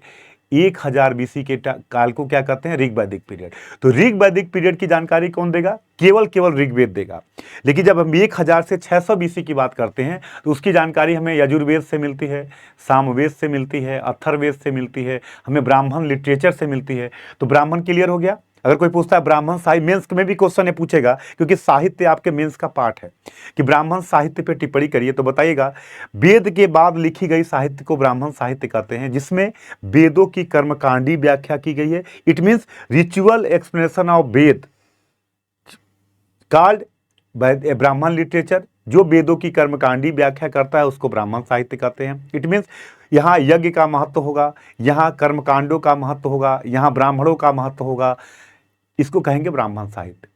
1000 बीसी के काल को क्या कहते हैं? ऋग वैदिक पीरियड। तो ऋग वैदिक पीरियड की जानकारी कौन देगा? केवल ऋग्वेद देगा। लेकिन जब हम 1000 से 600 बीसी की बात करते हैं तो उसकी जानकारी हमें यजुर्वेद से मिलती है, सामवेद से मिलती है, अथर्ववेद से मिलती है, हमें ब्राह्मण लिटरेचर से मिलती है। तो ब्राह्मण क्लियर हो गया। अगर कोई पूछता है ब्राह्मण साहित्य, मेंस में भी क्वेश्चन है पूछेगा, क्योंकि साहित्य आपके मेंस का पार्ट है कि ब्राह्मण साहित्य पे टिप्पणी करिए, तो बताइएगा। वेद के बाद लिखी गई साहित्य को ब्राह्मण साहित्य कहते हैं, जिसमें वेदों की कर्मकांडी व्याख्या की गई है। It means ritual explanation of Veda called Brahmana literature. जो वेदों की कर्मकांडी व्याख्या करता है उसको ब्राह्मण साहित्य कहते हैं। इट मीन्स यहाँ यज्ञ का महत्व होगा, यहाँ कर्मकांडों का महत्व होगा, यहाँ ब्राह्मणों का महत्व होगा, इसको कहेंगे ब्राह्मण साहित्य।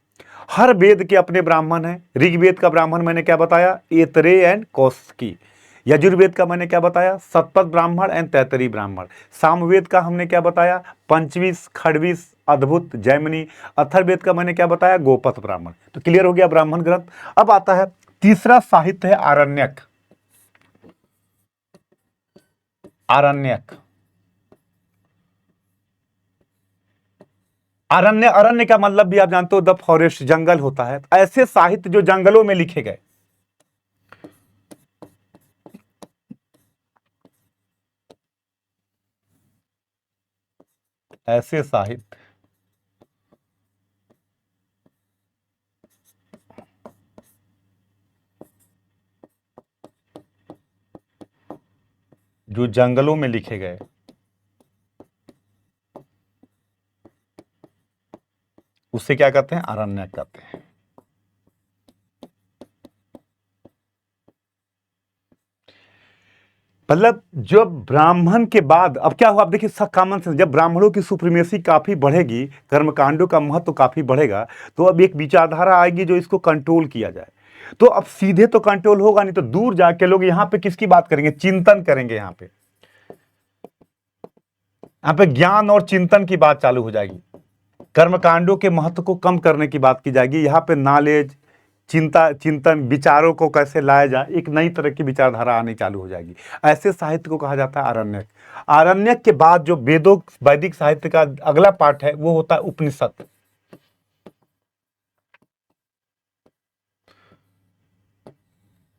हर वेद के अपने ब्राह्मण हैं। ऋग्वेद का ब्राह्मण मैंने क्या बताया? ऐतरेय एंड कौशिकी। यजुर्वेद का मैंने क्या बताया? शतपथ ब्राह्मण एंड तैतरीय ब्राह्मण। सामवेद का हमने क्या बताया? पंचविश, खड़विश, अद्भुत, जैमिनी। अथर्ववेद का मैंने क्या बताया? गोपथ ब्राह्मण। तो क्लियर हो गया ब्राह्मण ग्रंथ। अब आता है तीसरा साहित्य है आरण्यक। आरण्यक, अरण्य, अरण्य का मतलब भी आप जानते हो, द फॉरेस्ट, जंगल होता है। ऐसे साहित्य जो जंगलों में लिखे गए, ऐसे साहित्य जो जंगलों में लिखे गए उससे क्या कहते हैं? अरण्यक कहते हैं। मतलब जब ब्राह्मण के बाद अब क्या हुआ? आप देखिए, सब कॉमन सेंस, जब ब्राह्मणों की सुप्रीमेसी काफी बढ़ेगी, कर्मकांडों का महत्व काफी बढ़ेगा, तो अब एक विचारधारा आएगी जो इसको कंट्रोल किया जाए। तो अब सीधे तो कंट्रोल होगा नहीं, तो दूर जाके लोग यहाँ पे किसकी बात करेंगे? चिंतन करेंगे। यहाँ पे ज्ञान और चिंतन की बात चालू हो जाएगी। कर्मकांडों के महत्व को कम करने की बात की जाएगी। यहाँ पे नॉलेज, चिंता, चिंतन, विचारों को कैसे लाया जाए, एक नई तरह की विचारधारा आनी चालू हो जाएगी। ऐसे साहित्य को कहा जाता है आरण्यक। आरण्यक के बाद जो वेदों वैदिक साहित्य का अगला पार्ट है वो होता है उपनिषद।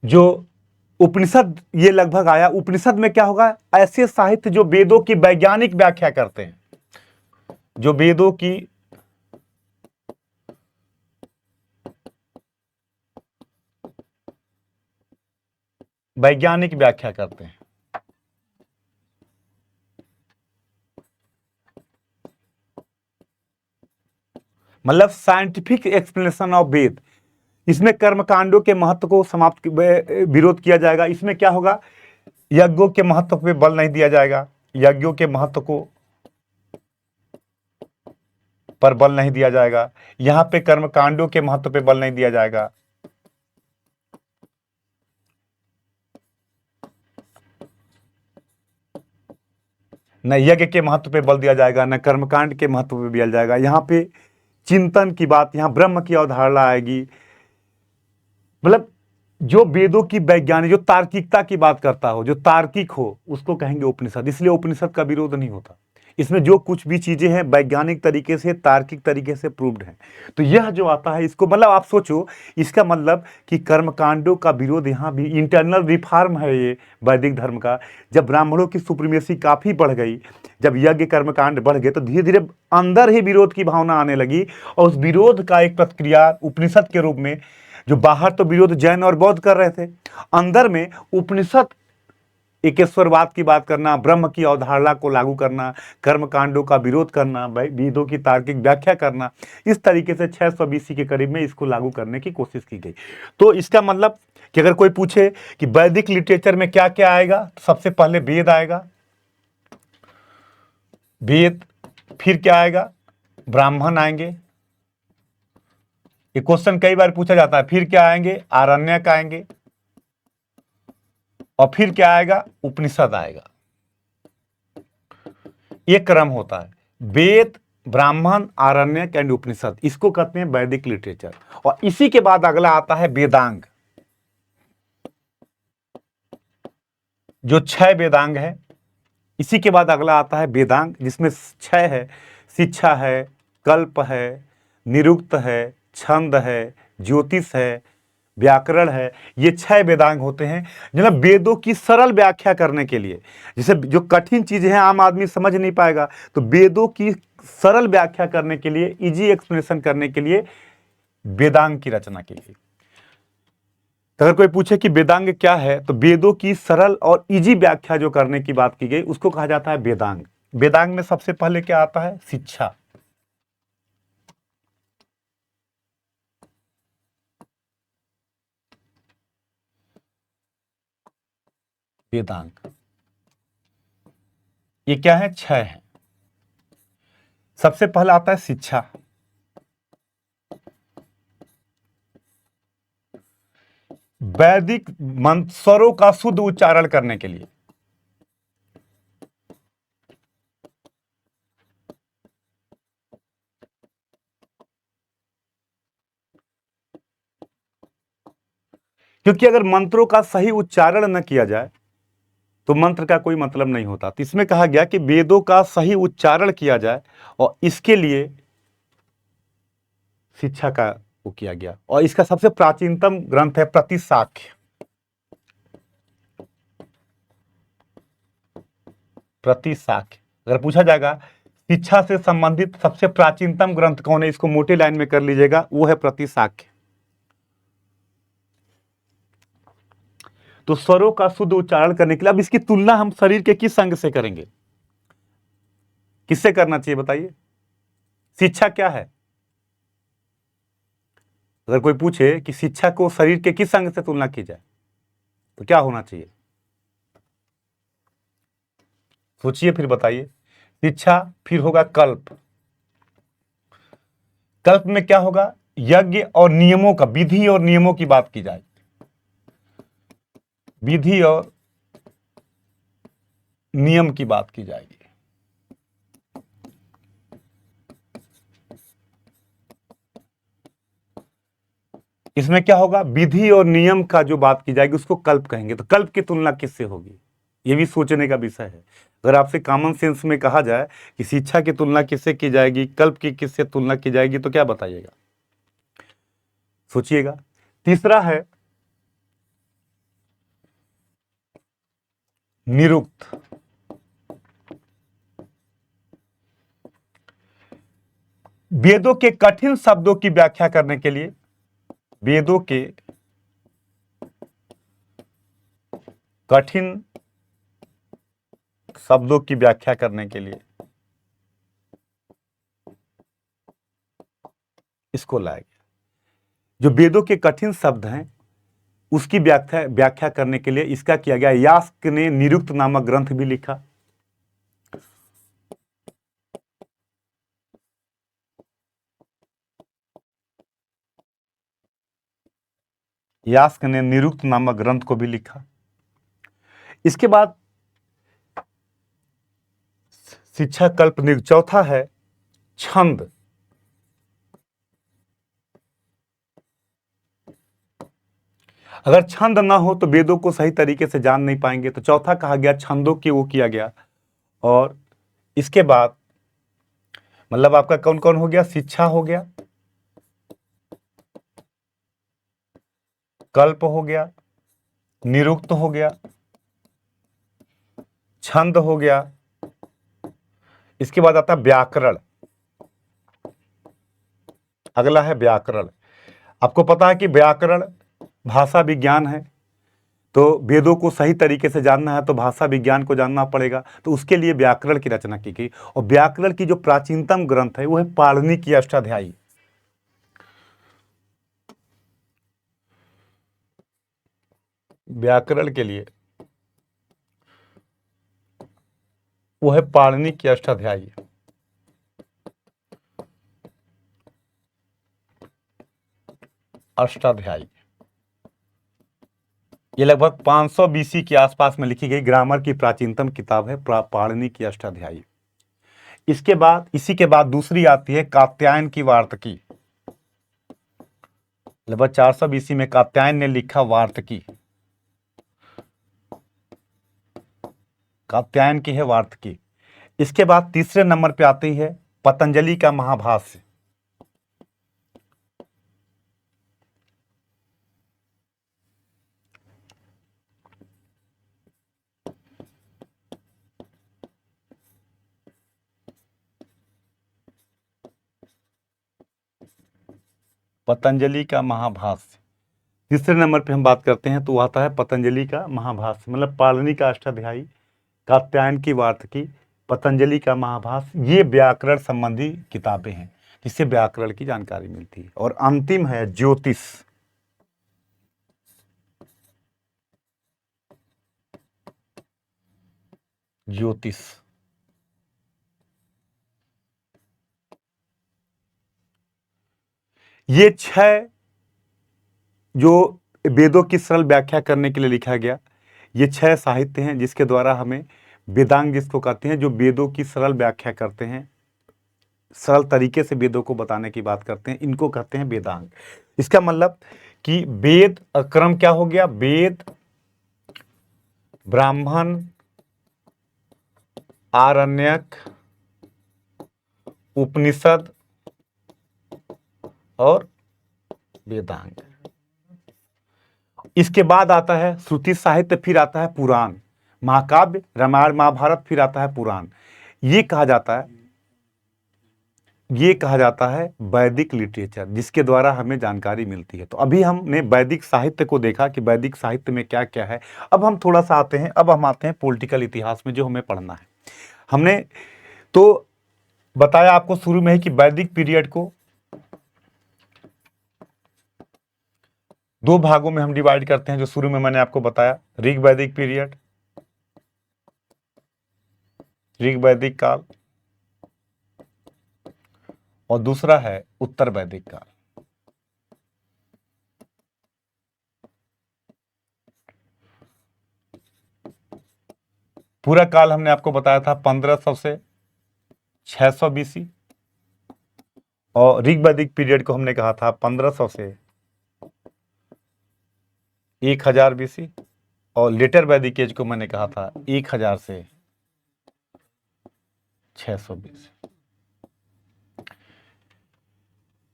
जो उपनिषद ये लगभग आया, उपनिषद में क्या होगा? ऐसे साहित्य जो वेदों की वैज्ञानिक व्याख्या करते हैं, जो वेदों की वैज्ञानिक व्याख्या करते हैं। मतलब साइंटिफिक एक्सप्लेनेशन ऑफ वेद। इसमें कर्मकांडों के महत्व को समाप्त विरोध किया जाएगा। इसमें क्या होगा? यज्ञों के महत्व पे बल नहीं दिया जाएगा, यज्ञों के महत्व को पर बल नहीं दिया जाएगा। यहां पे कर्मकांडों के महत्व पे बल नहीं दिया जाएगा। न यज्ञ के महत्व पे बल दिया जाएगा, न कर्मकांड के महत्व पे दिया जाएगा। यहाँ पे चिंतन की बात, यहाँ ब्रह्म की अवधारणा आएगी। मतलब जो वेदों की वैज्ञानिक, जो तार्किकता की बात करता हो, जो तार्किक हो, उसको कहेंगे उपनिषद। इसलिए उपनिषद का विरोध नहीं होता। इसमें जो कुछ भी चीजें हैं वैज्ञानिक तरीके से, तार्किक तरीके से प्रूव्ड हैं। तो यह जो आता है, इसको मतलब आप सोचो, इसका मतलब कि कर्मकांडों का विरोध यहाँ भी इंटरनल रिफॉर्म है ये वैदिक धर्म का। जब ब्राह्मणों की सुप्रीमेसी काफी बढ़ गई, जब यज्ञ कर्मकांड बढ़ गए, तो धीरे धीरे अंदर ही विरोध की भावना आने लगी, और उस विरोध का एक प्रतिक्रिया उपनिषद के रूप में, जो बाहर तो विरोध जैन और बौद्ध कर रहे थे, अंदर में उपनिषद एकेश्वरवाद की बात करना, ब्रह्म की अवधारणा को लागू करना, कर्मकांडों का विरोध करना, वेदों की तार्किक व्याख्या करना, इस तरीके से 600 BC के करीब में इसको लागू करने की कोशिश की गई। तो इसका मतलब कि अगर कोई पूछे कि वैदिक लिटरेचर में क्या क्या आएगा, तो सबसे पहले वेद आएगा, वेद, फिर क्या आएगा, ब्राह्मण आएंगे। ये क्वेश्चन कई बार पूछा जाता है। फिर क्या आएंगे, आरण्यक आएंगे, और फिर क्या आएगा, उपनिषद आएगा। ये क्रम होता है, वेद, ब्राह्मण, आरण्यक एंड उपनिषद, इसको कहते हैं वैदिक लिटरेचर। और इसी के बाद अगला आता है वेदांग, जो 6 वेदांग है। इसी के बाद अगला आता है वेदांग, जिसमें 6 है, शिक्षा है, कल्प है, निरुक्त है, छंद है, ज्योतिष है, व्याकरण है। ये 6 वेदांग होते हैं, मतलब वेदों की सरल व्याख्या करने के लिए। जैसे जो कठिन चीजें हैं आम आदमी समझ नहीं पाएगा, तो वेदों की सरल व्याख्या करने के लिए, इजी एक्सप्लेनेशन करने के लिए वेदांग की रचना की गई। तो अगर कोई पूछे कि वेदांग क्या है, तो वेदों की सरल और इजी व्याख्या जो करने की बात की गई, उसको कहा जाता है वेदांग। वेदांग में सबसे पहले क्या आता है, शिक्षा। वेदांग ये क्या है, 6 है। सबसे पहला आता है शिक्षा। वैदिक मंत्रों का शुद्ध उच्चारण करने के लिए। क्योंकि अगर मंत्रों का सही उच्चारण न किया जाए तो मंत्र का कोई मतलब नहीं होता। तो इसमें कहा गया कि वेदों का सही उच्चारण किया जाए, और इसके लिए शिक्षा का वो किया गया। और इसका सबसे प्राचीनतम ग्रंथ है प्रतिशाख्य। प्रतिशाख्य, अगर पूछा जाएगा शिक्षा से संबंधित सबसे प्राचीनतम ग्रंथ कौन है, इसको मोटे लाइन में कर लीजिएगा, वो है प्रतिशाख्य। तो स्वरों का शुद्ध उच्चारण करने के लिए, अब इसकी तुलना हम शरीर के किस अंग से करेंगे, किससे करना चाहिए बताइए। शिक्षा क्या है, अगर कोई पूछे कि शिक्षा को शरीर के किस अंग से तुलना की जाए, तो क्या होना चाहिए, सोचिए फिर बताइए। शिक्षा, फिर होगा कल्प। कल्प में क्या होगा, यज्ञ और नियमों का, विधि और नियमों की बात की जाए, विधि और नियम की बात की जाएगी। इसमें क्या होगा, विधि और नियम का जो बात की जाएगी उसको कल्प कहेंगे। तो कल्प की तुलना किससे होगी, ये भी सोचने का विषय है। अगर आपसे कॉमन सेंस में कहा जाए कि शिक्षा की तुलना किससे की जाएगी, कल्प की किससे तुलना की जाएगी, तो क्या बताइएगा, सोचिएगा। तीसरा है निरुक्त। वेदों के कठिन शब्दों की व्याख्या करने के लिए, वेदों के कठिन शब्दों की व्याख्या करने के लिए इसको लाया गया। जो वेदों के कठिन शब्द हैं उसकी व्याख्या करने के लिए इसका किया गया। यास्क ने निरुक्त नामक ग्रंथ भी लिखा। यास्क ने निरुक्त नामक ग्रंथ को भी लिखा। इसके बाद शिक्षा कल्प नियुक्त। चौथा है छंद। अगर छंद ना हो तो वेदों को सही तरीके से जान नहीं पाएंगे, तो चौथा कहा गया छंदों की वो किया गया। और इसके बाद मतलब आपका कौन कौन हो गया, शिक्षा हो गया, कल्प हो गया, निरुक्त हो गया, छंद हो गया, इसके बाद आता है व्याकरण। अगला है व्याकरण। आपको पता है कि व्याकरण भाषा विज्ञान है, तो वेदों को सही तरीके से जानना है तो भाषा विज्ञान को जानना पड़ेगा, तो उसके लिए व्याकरण की रचना की गई। और व्याकरण की जो प्राचीनतम ग्रंथ है वो है पाणिनि की अष्टाध्यायी। व्याकरण के लिए वो है पाणिनि की अष्टाध्यायी। अष्टाध्यायी ये लगभग 500 बीसी के आसपास में लिखी गई ग्रामर की प्राचीनतम किताब है पाणिनि की अष्टाध्यायी। इसके बाद इसी के बाद दूसरी आती है कात्यायन की वार्तकी। लगभग 400 बीसी में कात्यायन ने लिखा वार्तकी। कात्यायन की है वार्तकी। इसके बाद तीसरे नंबर पे आती है पतंजलि का महाभाष्य। पतंजलि का महाभाष्य तीसरे नंबर पे हम बात करते हैं, तो आता है पतंजलि का महाभाष्य, मतलब पाणिनि का अष्टाध्यायी, कात्यायन की वार्तकी, पतंजलि का महाभाष्य। ये व्याकरण संबंधी किताबें हैं जिससे व्याकरण की जानकारी मिलती है। और अंतिम है ज्योतिष। ज्योतिष ये 6 जो वेदों की सरल व्याख्या करने के लिए लिखा गया, ये 6 साहित्य हैं जिसके द्वारा हमें वेदांग जिसको कहते हैं, जो वेदों की सरल व्याख्या करते हैं, सरल तरीके से वेदों को बताने की बात करते हैं, इनको कहते हैं वेदांग। इसका मतलब कि वेद क्रम क्या हो गया, वेद, ब्राह्मण, आरण्यक, उपनिषद और वेदांग। इसके बाद आता है श्रुति साहित्य, फिर आता है पुराण, महाकाव्य, रामायण महाभारत, फिर आता है पुराण। ये कहा जाता है वैदिक लिटरेचर, जिसके द्वारा हमें जानकारी मिलती है। तो अभी हमने वैदिक साहित्य को देखा कि वैदिक साहित्य में क्या क्या है। अब हम थोड़ा सा आते हैं पॉलिटिकल इतिहास में, जो हमें पढ़ना है। हमने तो बताया आपको शुरू में ही कि वैदिक पीरियड को 2 भागों में हम डिवाइड करते हैं, जो शुरू में मैंने आपको बताया, ऋग वैदिक पीरियड, ऋग वैदिक काल, और दूसरा है उत्तर वैदिक काल। पूरा काल हमने आपको बताया था 1500 से 600 बीसी, और ऋग वैदिक पीरियड को हमने कहा था 1500 से 1000 बीसी, और लेटर वैदिक एज को मैंने कहा था 1000 से 600 बीसी।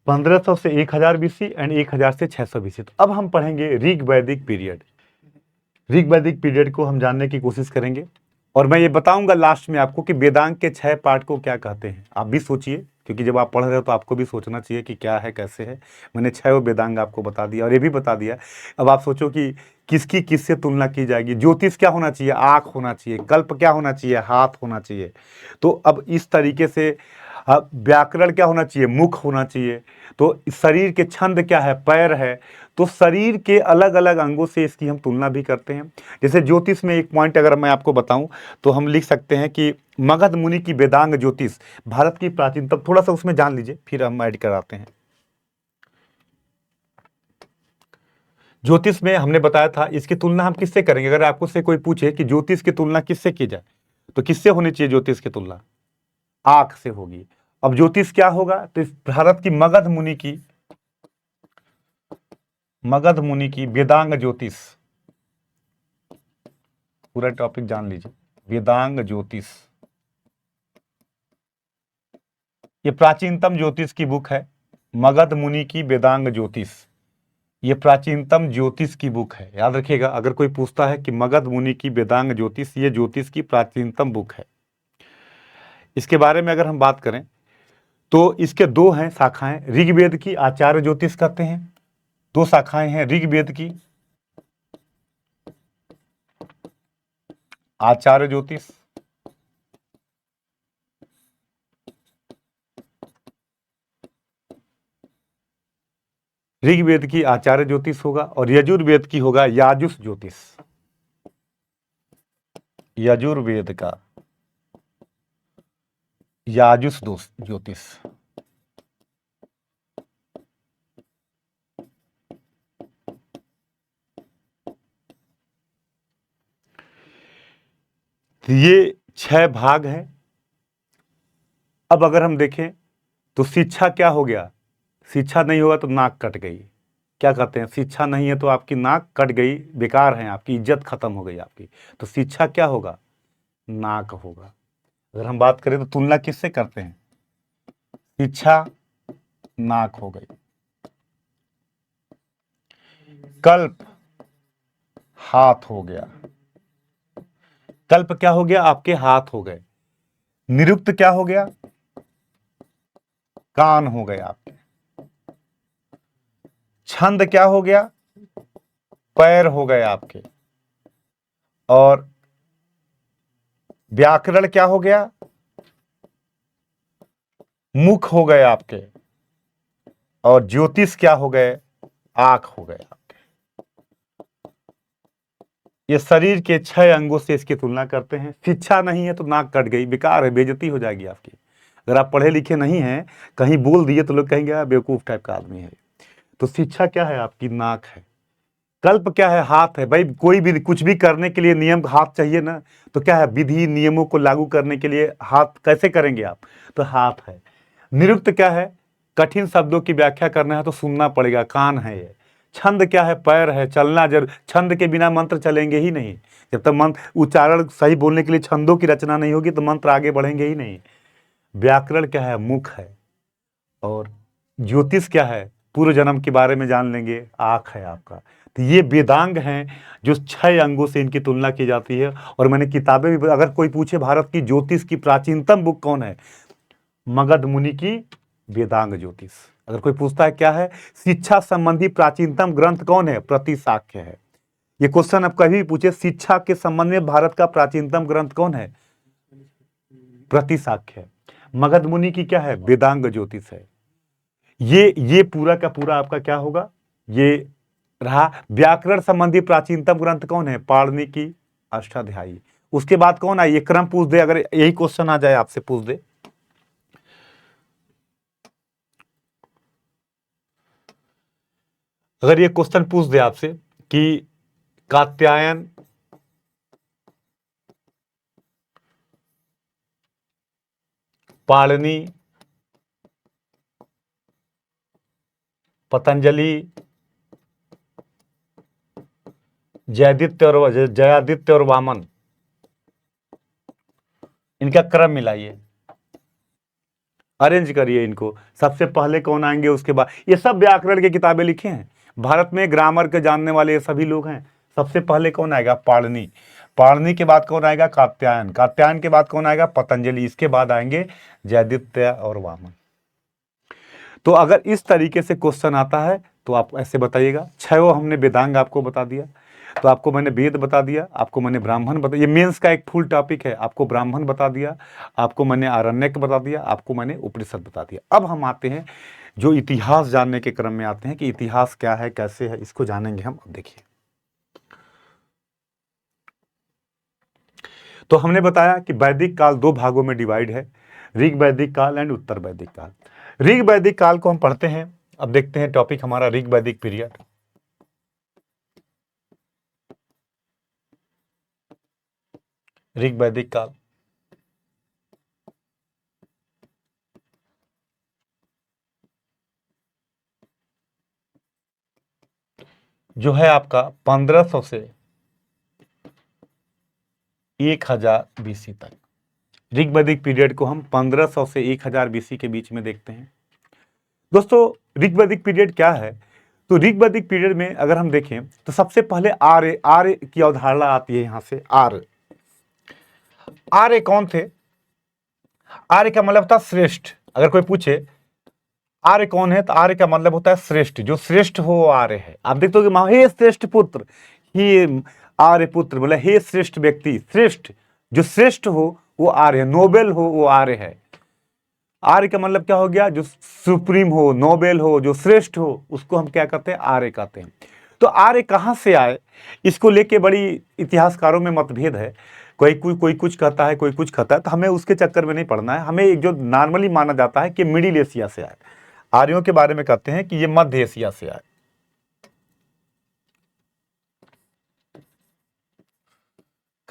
1500 से 1000 बीसी एंड 1000 से 600 बीसी। तो अब हम पढ़ेंगे ऋग वैदिक पीरियड। ऋग वैदिक पीरियड को हम जानने की कोशिश करेंगे, और मैं ये बताऊंगा लास्ट में आपको कि वेदांग के 6 पार्ट को क्या कहते हैं। आप भी सोचिए, क्योंकि जब आप पढ़ रहे हो तो आपको भी सोचना चाहिए कि क्या है, कैसे है। मैंने 6 वेदांग आपको बता दिया, और ये भी बता दिया। अब आप सोचो कि किसकी किससे तुलना की जाएगी। ज्योतिष क्या होना चाहिए, आँख होना चाहिए। कल्प क्या होना चाहिए, हाथ होना चाहिए। तो अब इस तरीके से व्याकरण क्या होना चाहिए, मुख होना चाहिए। तो शरीर के छंद क्या है, पैर है। तो शरीर के अलग अलग अंगों से इसकी हम तुलना भी करते हैं। जैसे ज्योतिष में एक पॉइंट अगर मैं आपको बताऊं तो हम लिख सकते हैं कि मगध मुनि की वेदांग ज्योतिष भारत की प्राचीनतम, थोड़ा सा उसमें जान लीजिए फिर हम ऐड कराते हैं। ज्योतिष में हमने बताया था, इसकी तुलना हम किससे करेंगे। अगर आपको से कोई पूछे कि ज्योतिष की तुलना किससे की जाए, तो किससे होनी चाहिए ज्योतिष की तुलना, आंख से होगी। अब ज्योतिष क्या होगा, तो इस भारत की मगध मुनि की वेदांग ज्योतिष, पूरा टॉपिक जान लीजिए, वेदांग ज्योतिष, ये प्राचीनतम ज्योतिष की बुक है। मगध मुनि की वेदांग ज्योतिष, ये प्राचीनतम ज्योतिष की बुक है। याद रखिएगा, अगर कोई पूछता है कि मगध मुनि की वेदांग ज्योतिष, ये ज्योतिष की प्राचीनतम बुक है। इसके बारे में अगर हम बात करें तो इसके दो हैं शाखाएं, ऋग्वेद की आचार्य ज्योतिष कहते हैं, दो शाखाएं हैं ऋग्वेद की आचार्य ज्योतिष, ऋग्वेद की आचार्य ज्योतिष होगा, और यजुर्वेद की होगा याजुष ज्योतिष, यजुर्वेद का याजुष ज्योतिष। ये 6 भाग हैं। अब अगर हम देखें तो शिक्षा क्या हो गया, शिक्षा नहीं होगा तो नाक कट गई। क्या कहते हैं, शिक्षा नहीं है तो आपकी नाक कट गई, बेकार है, आपकी इज्जत खत्म हो गई आपकी। तो शिक्षा क्या होगा, नाक होगा। अगर हम बात करें तो तुलना किससे करते हैं, शिक्षा नाक हो गई, कल्प हाथ हो गया, कल्प क्या हो गया, आपके हाथ हो गए, निरुक्त क्या हो गया, कान हो गए आपके, छंद क्या हो गया, पैर हो गए आपके, और व्याकरण क्या हो गया, मुख हो गए आपके, और ज्योतिष क्या हो गए, आंख हो गए आपके। ये शरीर के 6 अंगों से इसकी तुलना करते हैं। शिक्षा नहीं है तो नाक कट गई, बेकार है, बेइज्जती हो जाएगी आपकी। अगर आप पढ़े लिखे नहीं हैं, कहीं बोल दिए तो लोग कहेंगे बेवकूफ टाइप का आदमी है। तो शिक्षा क्या है, आपकी नाक है। कल्प क्या है, हाथ है। भाई कोई भी कुछ भी करने के लिए नियम हाथ चाहिए ना, तो क्या है, विधि नियमों को लागू करने के लिए हाथ कैसे करेंगे आप, तो हाथ है। निरुक्त क्या है, कठिन शब्दों की व्याख्या करना है तो सुनना पड़ेगा, कान है ये। छंद क्या है, पैर है, चलना जरूर, छंद के बिना मंत्र चलेंगे ही नहीं। जब तक मंत्र उच्चारण सही बोलने के लिए छंदों की रचना नहीं होगी तो मंत्र आगे बढ़ेंगे ही नहीं। व्याकरण क्या है, मुख है। और ज्योतिष क्या है, पूर्व जन्म के बारे में जान लेंगे, आंख है आपका। तो ये वेदांग हैं जो 6 अंगों से इनकी तुलना की जाती है। और मैंने किताबें भी, अगर कोई पूछे भारत की ज्योतिष की प्राचीनतम बुक कौन है, मगध मुनि की वेदांग ज्योतिष। अगर कोई पूछता है क्या है, शिक्षा संबंधी प्राचीनतम ग्रंथ कौन है, प्रतिशाख्य है। ये क्वेश्चन आप कभी भी पूछे, शिक्षा के संबंध में भारत का प्राचीनतम ग्रंथ कौन है, प्रतिशाख्य। मगध मुनि की क्या है, वेदांग ज्योतिष है। ये पूरा का पूरा आपका क्या होगा, ये रहा। व्याकरण संबंधी प्राचीनतम ग्रंथ कौन है, पाणिनि की अष्टाध्यायी। उसके बाद कौन है, ये क्रम पूछ दे, अगर यही क्वेश्चन आ जाए आपसे पूछ दे, अगर ये क्वेश्चन पूछ दे आपसे कि कात्यायन, पाणिनि, पतंजलि, जयादित्य और वामन, इनका क्रम मिलाइए, अरेंज करिए इनको। सबसे पहले कौन आएंगे, उसके बाद, ये सब व्याकरण की किताबें लिखे हैं, भारत में ग्रामर के जानने वाले ये सभी लोग हैं। सबसे पहले कौन आएगा, पाणिनि। पाणिनि के बाद कौन आएगा, कात्यायन। कात्यायन के बाद कौन आएगा, पतंजलि। इसके बाद आएंगे जयादित्य और वामन। तो अगर इस तरीके से क्वेश्चन आता है तो आप ऐसे बताइएगा। 6 हमने वेदांग आपको बता दिया, तो आपको मैंने वेद बता दिया, आपको मैंने ब्राह्मण बता, ये मेंस का एक फुल टॉपिक है। आपको ब्राह्मण बता दिया, आपको मैंने आरण्यक बता दिया, आपको मैंने उपनिषद बता दिया। अब हम आते हैं जो इतिहास जानने के क्रम में आते हैं कि इतिहास क्या है, कैसे है, इसको जानेंगे हम। अब देखिए, तो हमने बताया कि वैदिक काल 2 भागों में डिवाइड है, ऋग वैदिक काल एंड उत्तर वैदिक काल। ऋग वैदिक काल को हम पढ़ते हैं। अब देखते हैं टॉपिक हमारा ऋग वैदिक पीरियड। ऋग वैदिक काल, जो है आपका 1500 से 1000 बीसी तक। ऋग वैदिक पीरियड को हम 1500 से 1000 बीसी के बीच में देखते हैं। दोस्तों ऋग वैदिक पीरियड क्या है? तो ऋग वैदिक पीरियड में अगर हम देखें तो सबसे पहले आर्य, आर्य की अवधारणा आती है यहां से। आर्य, आर्य कौन थे? आर्य का मतलब था श्रेष्ठ। अगर कोई पूछे आर्य कौन है, तो आर्य का मतलब होता है श्रेष्ठ। जो श्रेष्ठ हो वो आर्य है। आप देखते हो कि हे श्रेष्ठ पुत्र, हे आर्य पुत्र, मतलब हे श्रेष्ठ व्यक्ति, श्रेष्ठ, जो श्रेष्ठ हो वो आर्य है, नोबेल हो वो आर्य है। आर्य का मतलब क्या हो गया? जो सुप्रीम हो, नोबेल हो, जो श्रेष्ठ हो, उसको हम क्या कहते हैं? आर्य कहते हैं। तो आर्य कहां से आए, इसको लेके बड़ी इतिहासकारों में मतभेद है। कोई कुछ कहता है, कोई कुछ कहता है, तो हमें उसके चक्कर में नहीं पड़ना है। हमें एक जो नॉर्मली माना जाता है कि मिडिल एशिया से आए। आर्यों के बारे में कहते हैं कि ये मध्य एशिया से आए।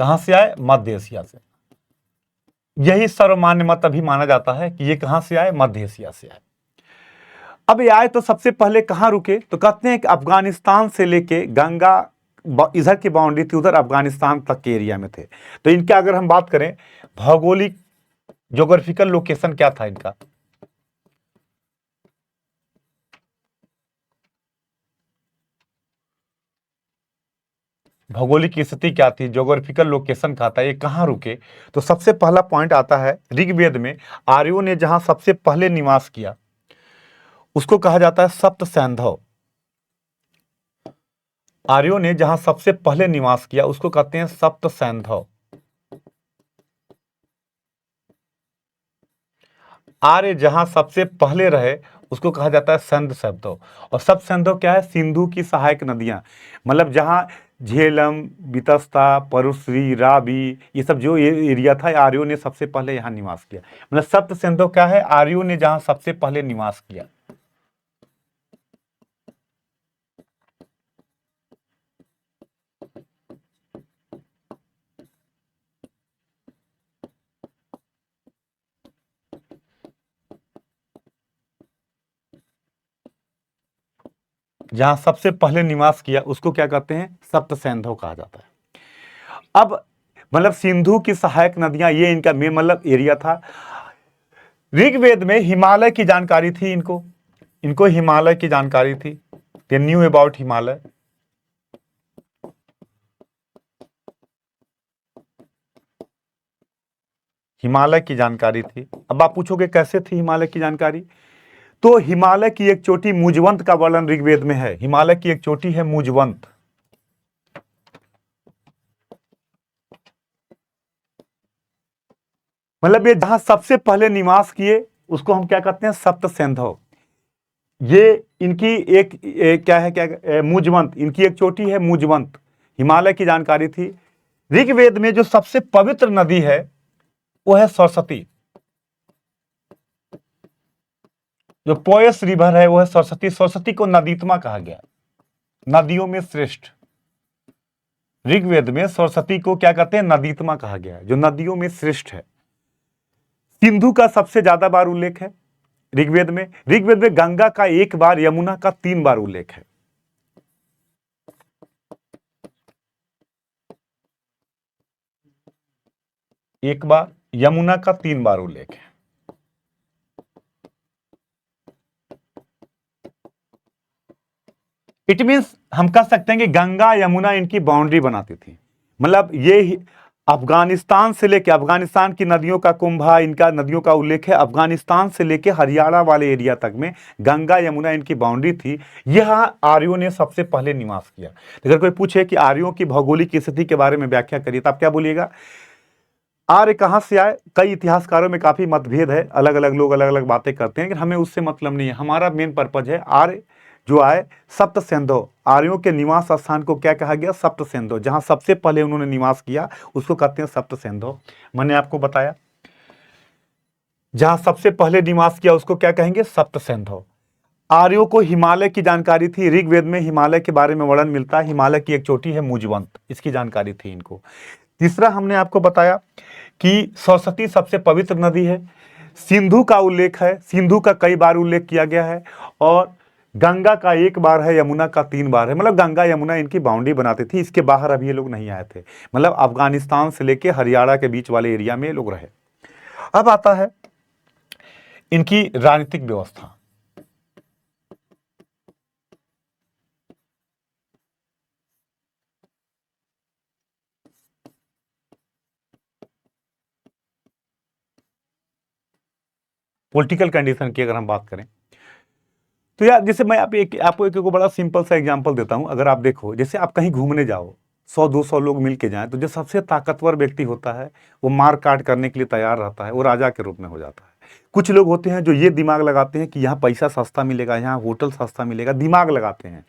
कहां से आए? मध्य एशिया से। यही सर्वमान्य मत अभी माना जाता है कि ये कहां से आए? मध्य एशिया से आए। अब ये आए तो सबसे पहले कहां रुके? तो कहते हैं कि अफगानिस्तान से लेके गंगा इधर की बाउंड्री थी, उधर अफगानिस्तान तक के एरिया में थे। तो इनका अगर हम बात करें भौगोलिक ज्योग्राफिकल लोकेशन क्या था इनका? भौगोलिक स्थिति क्या थी, ज्योग्राफिकल लोकेशन क्या था, ये कहां रुके? तो सबसे पहला पॉइंट आता है ऋग्वेद में। आर्यों ने जहां सबसे पहले निवास किया उसको कहा जाता है सप्त सैंधव। आर्यों ने जहां सबसे पहले निवास किया उसको कहते हैं सप्त सैंधव। आर्य जहां सबसे पहले रहे उसको कहा जाता है संध सैंधव। और सब सैंधव क्या है? सिंधु की सहायक नदियां, मतलब जहां झेलम, बितस्ता, परुश्री, रावी, ये सब जो एरिया था, आर्यों ने सबसे पहले यहाँ निवास किया। मतलब सप्त सैंधव क्या है? आर्यों ने जहां सबसे पहले निवास किया। जहां सबसे पहले निवास किया उसको क्या कहते हैं? सप्त सैंधव कहा जाता है। अब मतलब सिंधु की सहायक नदियां, ये इनका मेन मतलब एरिया था। ऋग्वेद में हिमालय की जानकारी थी इनको, इनको हिमालय की जानकारी थी। They knew about Himalaya. Himalaya की जानकारी थी। अब आप पूछोगे कैसे थी हिमालय की जानकारी? तो हिमालय की एक चोटी मुजवंत का वर्णन ऋग्वेद में है। हिमालय की एक चोटी है मुजवंत। मतलब ये जहां सबसे पहले निवास किए उसको हम क्या कहते हैं? सप्त सैंधव। ये इनकी क्या है, मुजवंत, इनकी एक चोटी है मुजवंत। हिमालय की जानकारी थी। ऋग्वेद में जो सबसे पवित्र नदी है वो है सरस्वती। जो पोयस रिवर है वो है सरस्वती। सरस्वती को नदीतमा कहा गया, नदियों में श्रेष्ठ। ऋग्वेद में सरस्वती को क्या कहते हैं? नदीतमा कहा गया है, जो नदियों में श्रेष्ठ है। सिंधु का सबसे ज्यादा बार उल्लेख है ऋग्वेद में। ऋग्वेद में गंगा का 1 बार, यमुना का 3 बार उल्लेख है। एक बार, यमुना का 3 बार उल्लेख है। इट मीन्स हम कह सकते हैं कि गंगा यमुना इनकी बाउंड्री बनाती थी। मतलब ये अफगानिस्तान से लेके, अफगानिस्तान की नदियों का कुंभा, इनका नदियों का उल्लेख है। अफगानिस्तान से लेके हरियाणा वाले एरिया तक में गंगा यमुना इनकी बाउंड्री थी। यह आर्यों ने सबसे पहले निवास किया। अगर कोई पूछे कि आर्यों की भौगोलिक स्थिति के बारे में व्याख्या करिए तो आप क्या बोलिएगा? आर्य कहां से आए? कई इतिहासकारों में काफी मतभेद है, अलग अलग लोग अलग अलग बातें करते हैं, लेकिन हमें उससे मतलब नहीं है। हमारा मेन पर्पज है आर्य जो आए सप्त सैंधव। आर्यों के निवास स्थान को क्या कहा गया? सप्त सैंधव। जहां सबसे पहले उन्होंने निवास किया उसको कहते हैं सप्त सैंधव। मैंने आपको बताया जहां सबसे पहले निवास किया उसको क्या कहेंगे? सप्त सैंधव। आर्यों को हिमालय की जानकारी थी। ऋग्वेद में हिमालय के बारे में वर्णन मिलता है। हिमालय की एक चोटी है मुजवंत, इसकी जानकारी थी इनको। तीसरा हमने आपको बताया कि सरस्वती सबसे पवित्र नदी है। सिंधु का उल्लेख है, सिंधु का कई बार उल्लेख किया गया है। और गंगा का एक बार है, यमुना का 3 बार है। मतलब गंगा यमुना इनकी बाउंड्री बनाती थी, इसके बाहर अभी ये लोग नहीं आए थे। मतलब अफगानिस्तान से लेके हरियाणा के बीच वाले एरिया में ये लोग रहे। अब आता है इनकी राजनीतिक व्यवस्था। पॉलिटिकल कंडीशन की अगर हम बात करें तो यार, जैसे मैं आपको एक बड़ा सिंपल सा एग्जांपल देता हूं। अगर आप देखो, जैसे आप कहीं घूमने जाओ, 100-200 लोग मिल के जाएं, तो जो सबसे ताकतवर व्यक्ति होता है वो मार काट करने के लिए तैयार रहता है, वो राजा के रूप में हो जाता है। कुछ लोग होते हैं जो ये दिमाग लगाते हैं कि यहाँ पैसा सस्ता मिलेगा, यहाँ होटल सस्ता मिलेगा, दिमाग लगाते हैं,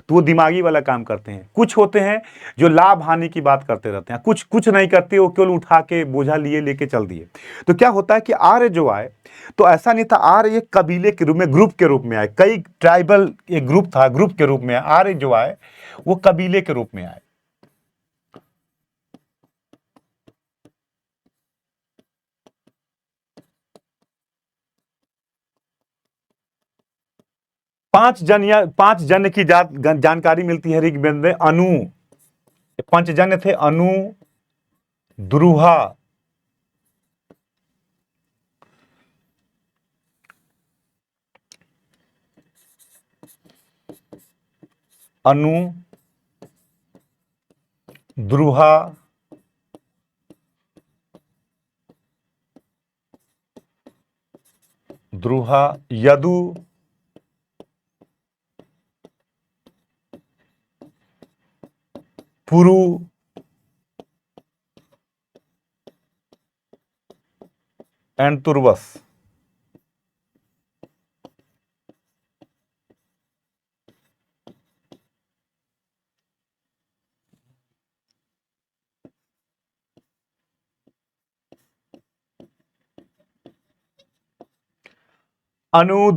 तो वो दिमागी वाला काम करते हैं। कुछ होते हैं जो लाभ हानि की बात करते रहते हैं, कुछ कुछ नहीं करते, वो केवल उठा के बोझा लिए लेके चल दिए। तो क्या होता है कि आर्य जो आए, तो ऐसा नहीं था आर्य एक कबीले के रूप में, ग्रुप के रूप में आए। कई ट्राइबल एक ग्रुप था, ग्रुप के रूप में आर्य जो आए वो कबीले के रूप में आए। पांच जन की जानकारी मिलती है ऋग्वेद में। अनु, पंचजन्य थे, अनु, द्रुहा, अनु, द्रुहा, यदु, पुरु एंड तुर्वस। अनु,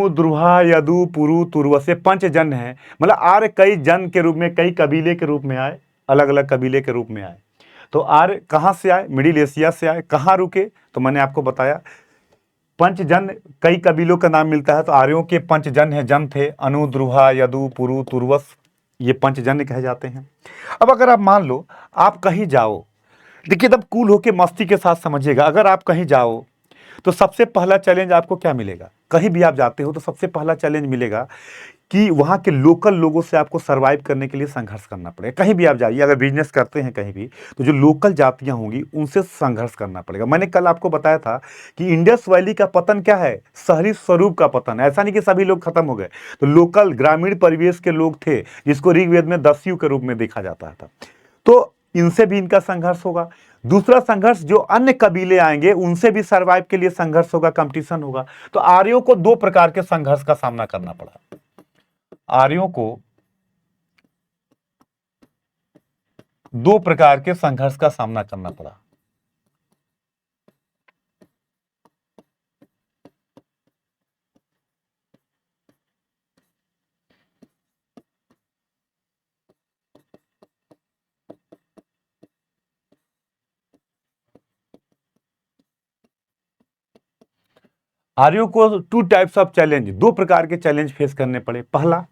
द्रुहा, यदु, पुरु, तुर्वस, ये पंच जन है। मतलब आर्य कई जन के रूप में, कई कबीले के रूप में आए, अलग अलग कबीले के रूप में आए। तो आर्य कहां से आए? मिडिल एशिया से आए। कहां रुके? तो मैंने आपको बताया, पंचजन, कई कबीलों का नाम मिलता है, तो आर्यों के पंचजन है, जन थे, अनु, द्रुहा, यदु, पुरु, तुर्वस, ये पंचजन्य कहे जाते हैं। अब अगर आप मान लो आप कहीं जाओ, देखिए तब कूल होके मस्ती के साथ समझिएगा। अगर आप कहीं जाओ तो सबसे पहला चैलेंज आपको क्या मिलेगा? कहीं भी आप जाते हो तो सबसे पहला चैलेंज मिलेगा कि वहां के लोकल लोगों से आपको सरवाइव करने के लिए संघर्ष करना पड़ेगा। कहीं भी आप जाइए, अगर बिजनेस करते हैं कहीं भी, तो जो लोकल जातियां होंगी उनसे संघर्ष करना पड़ेगा। मैंने कल आपको बताया था कि इंडस वैली का पतन क्या है? शहरी स्वरूप का पतन। ऐसा नहीं कि सभी लोग खत्म हो गए, तो लोकल ग्रामीण परिवेश के लोग थे, जिसको ऋग्वेद में दस्यु के रूप में देखा जाता था। तो इनसे भी इनका संघर्ष होगा। दूसरा संघर्ष, जो अन्य कबीले आएंगे उनसे भी सरवाइव के लिए संघर्ष होगा, कंपटीशन होगा। तो आर्यों को दो प्रकार के संघर्ष का सामना करना पड़ा। आर्यों को दो प्रकार के संघर्ष का सामना करना पड़ा। आर्यों को टू टाइप्स ऑफ चैलेंज, दो प्रकार के चैलेंज फेस करने पड़े। पहला,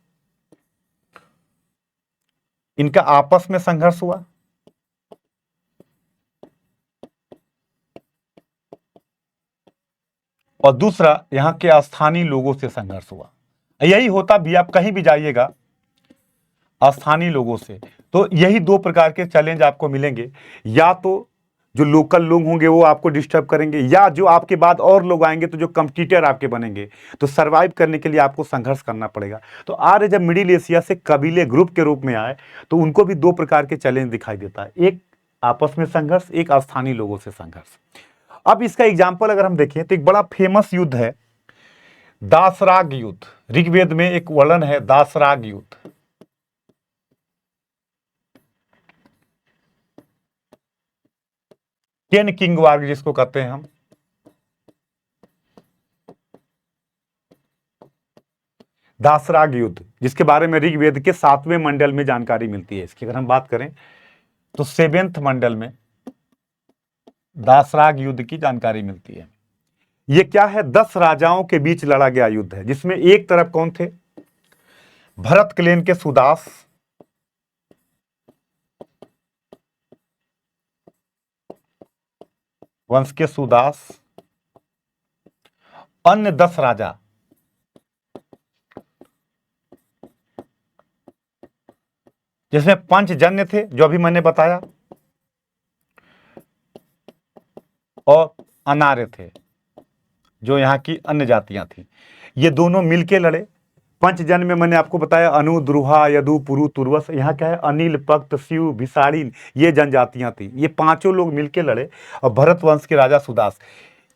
इनका आपस में संघर्ष हुआ, और दूसरा यहां के स्थानीय लोगों से संघर्ष हुआ। यही होता भी, आप कहीं भी जाइएगा स्थानीय लोगों से, तो यही दो प्रकार के चैलेंज आपको मिलेंगे। या तो जो लोकल लोग होंगे वो आपको डिस्टर्ब करेंगे, या जो आपके बाद और लोग आएंगे तो जो कंपटीटर आपके बनेंगे। तो सरवाइव करने के लिए आपको संघर्ष करना पड़ेगा। तो आर्य जब मिडिल एशिया से कबीले ग्रुप के रूप में आए तो उनको भी दो प्रकार के चैलेंज दिखाई देता है, एक आपस में संघर्ष, एक स्थानीय लोगों से संघर्ष। अब इसका एग्जाम्पल अगर हम देखें तो एक बड़ा फेमस युद्ध है दासराग युद्ध। ऋग्वेद में एक वर्णन है दासराग युद्ध। टेन किंग वार जिसको कहते हैं हम। दासराग युद्ध, जिसके बारे में ऋग्वेद के 7वें मंडल में जानकारी मिलती है। इसकी अगर हम बात करें तो 7वें मंडल में दासराग युद्ध की जानकारी मिलती है। यह क्या है? 10 राजाओं के बीच लड़ा गया युद्ध है, जिसमें एक तरफ कौन थे? भरत क्लेन के सुदास, वंश के सुदास, अन्य 10 राजा, जिसमें पंचजन्य थे जो अभी मैंने बताया, और अनार्य थे जो यहाँ की अन्य जातियां थी। ये दोनों मिलके लड़े। पंचजन्य में मैंने आपको बताया अनु, द्रुहा, यदु, पुरु, तुर्वस। यहाँ क्या है, अनिल, पक्त, शिव, भिसारिन, ये जनजातियां थी। ये पांचों लोग मिलके लड़े और भरत वंश के राजा सुदास,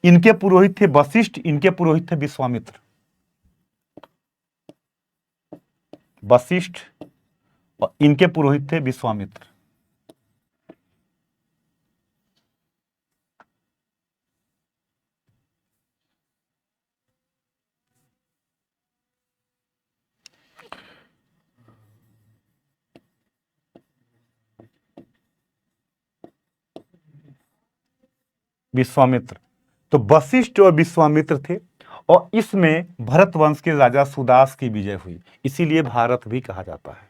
इनके पुरोहित थे वशिष्ठ, इनके पुरोहित थे विश्वामित्र। वशिष्ठ और इनके पुरोहित थे विश्वामित्र। विश्वामित्र, तो वशिष्ठ और विश्वामित्र थे, और इसमें भरत वंश के राजा सुदास की विजय हुई, इसीलिए भारत भी कहा जाता है।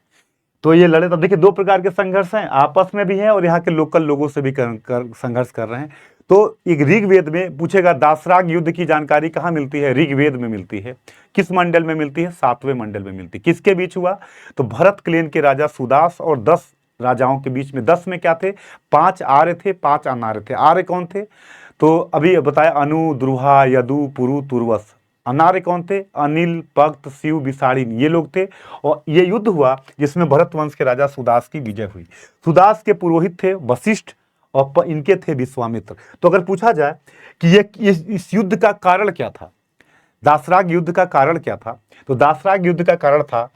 तो ये लड़े, तब देखिए 2 प्रकार के संघर्ष हैं, आपस में भी हैं और यहाँ के लोकल लोगों से भी संघर्ष कर रहे हैं। तो एक ऋग्वेद में पूछेगा दासराग युद्ध की जानकारी कहाँ मिलती है? ऋग्वेद में मिलती है। किस मंडल में मिलती है? 7वें मंडल में मिलती है। किसके बीच हुआ? तो भरत क्लेन के राजा सुदास और 10 राजाओं के बीच में। 10 में क्या थे? 5 आर्य थे, 5 अनार्य थे। आर्य कौन थे? तो अभी बताया अनु, द्रुहा, यदु, पुरु, तुर्वस। अनार्य कौन थे? अनिल, पक्त, शिव, विसारिन, ये लोग थे। और ये युद्ध हुआ जिसमें भरत वंश के राजा सुदास की विजय हुई। सुदास के पुरोहित थे वशिष्ठ और इनके थे विश्वामित्र। तो अगर पूछा जाए कि ये इस युद्ध का कारण क्या था, दासराग युद्ध का कारण क्या था, तो दासराग युद्ध का कारण था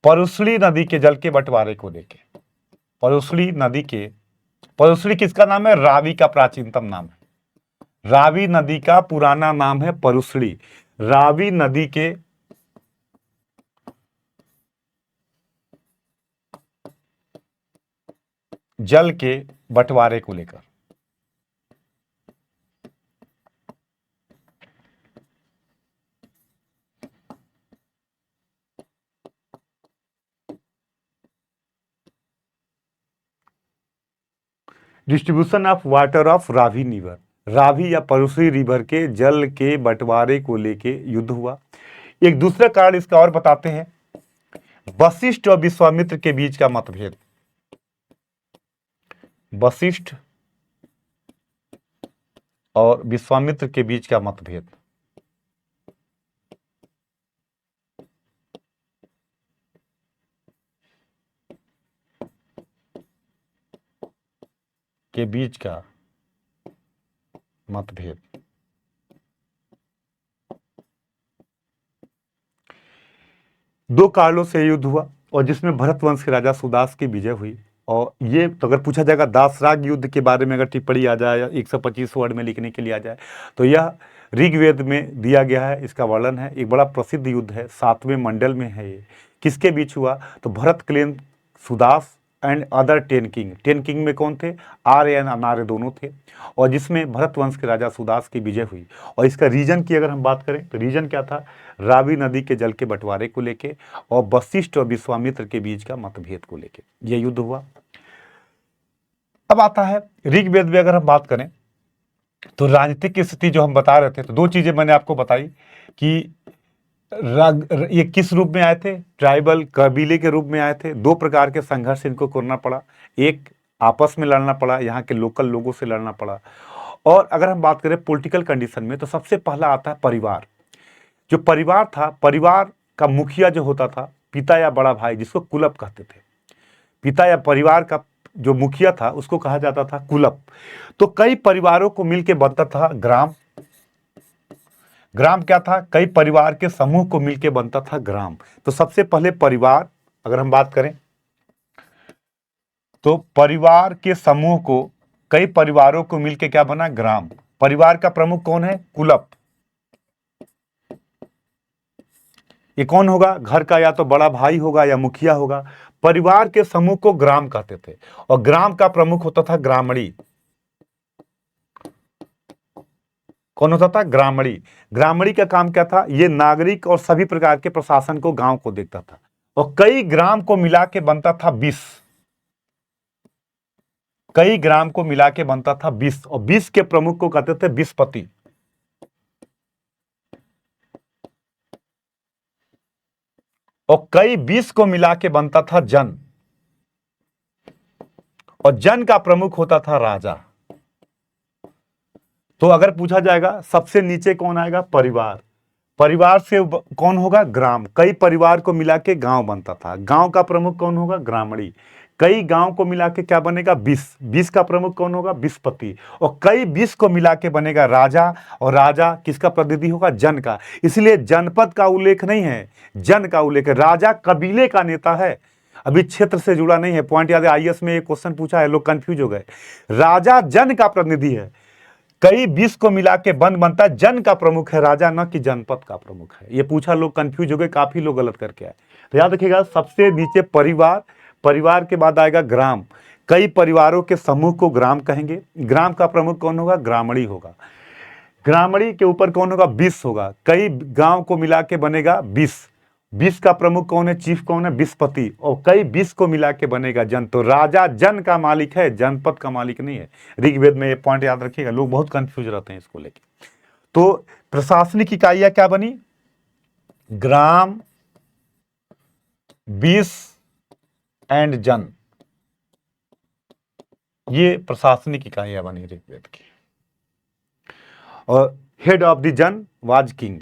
परुसली नदी के जल के बंटवारे को लेकर। परुसली नदी के, परुसली किसका नाम है? रावी का प्राचीनतम नाम है। रावी नदी का पुराना नाम है परुसली। रावी नदी के जल के बंटवारे को लेकर। Distribution of water of Ravi river, Ravi या परुसली रिवर के जल के बंटवारे को लेके युद्ध हुआ। एक दूसरा कारण इसका और बताते हैं, वशिष्ठ और विश्वामित्र के बीच का मतभेद। वशिष्ठ और विश्वामित्र के बीच का मतभेद। के बीच का मतभेद। दो कारणों से युद्ध हुआ और जिसमें भरत वंश के राजा सुदास की विजय हुई। और ये तो अगर पूछा जाएगा दासराग युद्ध के बारे में अगर टिप्पणी आ जाए या 125 वर्ड में लिखने के लिए आ जाए, तो यह ऋग्वेद में दिया गया है, इसका वर्णन है। एक बड़ा प्रसिद्ध युद्ध है, 7वें मंडल में है ये। किसके बीच हुआ? तो Bharata clan Sudas and other 10 king. 10 king में कौन थे? आर्य एंड अनार्य दोनों थे, और जिसमें भरत वंश के राजा सुदास की विजय हुई। और इसका रीजन की अगर हम बात करें तो रीजन क्या था? रावी नदी के जल के बंटवारे को लेके और वशिष्ठ और विश्वामित्र के बीच का मतभेद को लेके ये युद्ध हुआ। अब आता है ऋग्वेद में अगर हम बात करें तो राजनीतिक स्थिति जो हम बता रहे थे, तो 2 चीजें मैंने आपको बताई कि ये किस रूप में आए थे? ट्राइबल कबीले के रूप में आए थे। 2 प्रकार के संघर्ष इनको करना पड़ा, एक आपस में लड़ना पड़ा, यहाँ के लोकल लोगों से लड़ना पड़ा। और अगर हम बात करें पॉलिटिकल कंडीशन में, तो सबसे पहला आता है परिवार। जो परिवार था, परिवार का मुखिया जो होता था, पिता या बड़ा भाई, जिसको कुलप कहते थे। पिता या परिवार का जो मुखिया था उसको कहा जाता था कुलप। तो कई परिवारों को मिलकर बनता था ग्राम। ग्राम क्या था? कई परिवार के समूह को मिलकर बनता था ग्राम। तो सबसे पहले परिवार अगर हम बात करें तो परिवार के समूह को, कई परिवारों को मिलकर क्या बना? ग्राम। परिवार का प्रमुख कौन है? कुलप। ये कौन होगा? घर का या तो बड़ा भाई होगा या मुखिया होगा। परिवार के समूह को ग्राम कहते थे, और ग्राम का प्रमुख होता था ग्रामणी। कौन होता था? ग्रामणी। ग्रामणी का काम क्या था? ये नागरिक और सभी प्रकार के प्रशासन को, गांव को देखता था, और कई ग्राम को मिला के बनता था 20। कई ग्राम को मिला के बनता था 20, और 20 के प्रमुख को कहते थे 20पति। और कई 20 को मिला के बनता था जन, और जन का प्रमुख होता था राजा। तो अगर पूछा जाएगा सबसे नीचे कौन आएगा? परिवार। परिवार से कौन होगा? ग्राम। कई परिवार को मिला के गांव बनता था। गांव का प्रमुख कौन होगा? ग्रामणी। कई गांव को मिला के क्या बनेगा? 20। 20 का प्रमुख कौन होगा? 20पति। और कई 20 को मिला के बनेगा राजा, और राजा किसका प्रतिनिधि होगा? जन का। इसलिए जनपद का उल्लेख नहीं है, जन का उल्लेख है। राजा कबीले का नेता है, अभी क्षेत्र से जुड़ा नहीं है। पॉइंट याद है, आईएएस में एक क्वेश्चन पूछा है, लोग कंफ्यूज हो गए। राजा जन का प्रतिनिधि है। कई 20 को मिला के बनता है, जन का प्रमुख है राजा, न कि जनपद का प्रमुख है। ये पूछा, लोग कंफ्यूज हो गए, काफी लोग गलत करके आए। तो याद रखिएगा, सबसे नीचे परिवार, परिवार के बाद आएगा ग्राम। कई परिवारों के समूह को ग्राम कहेंगे। ग्राम का प्रमुख कौन होगा? ग्रामणी होगा। ग्रामणी के ऊपर कौन होगा? 20 होगा। कई गांव को मिला के बनेगा 20। 20 का प्रमुख कौन है? चीफ कौन है? 20पति। और कई 20 को मिला के बनेगा जन। तो राजा जन का मालिक है, जनपद का मालिक नहीं है। ऋग्वेद में ये पॉइंट याद रखिएगा, लोग बहुत कंफ्यूज रहते हैं इसको लेके। तो प्रशासनिक इकाइयां क्या बनी? ग्राम, 20 एंड जन, ये प्रशासनिक इकाइयां बनी ऋग्वेद की। और हेड ऑफ द जन वाज किंग।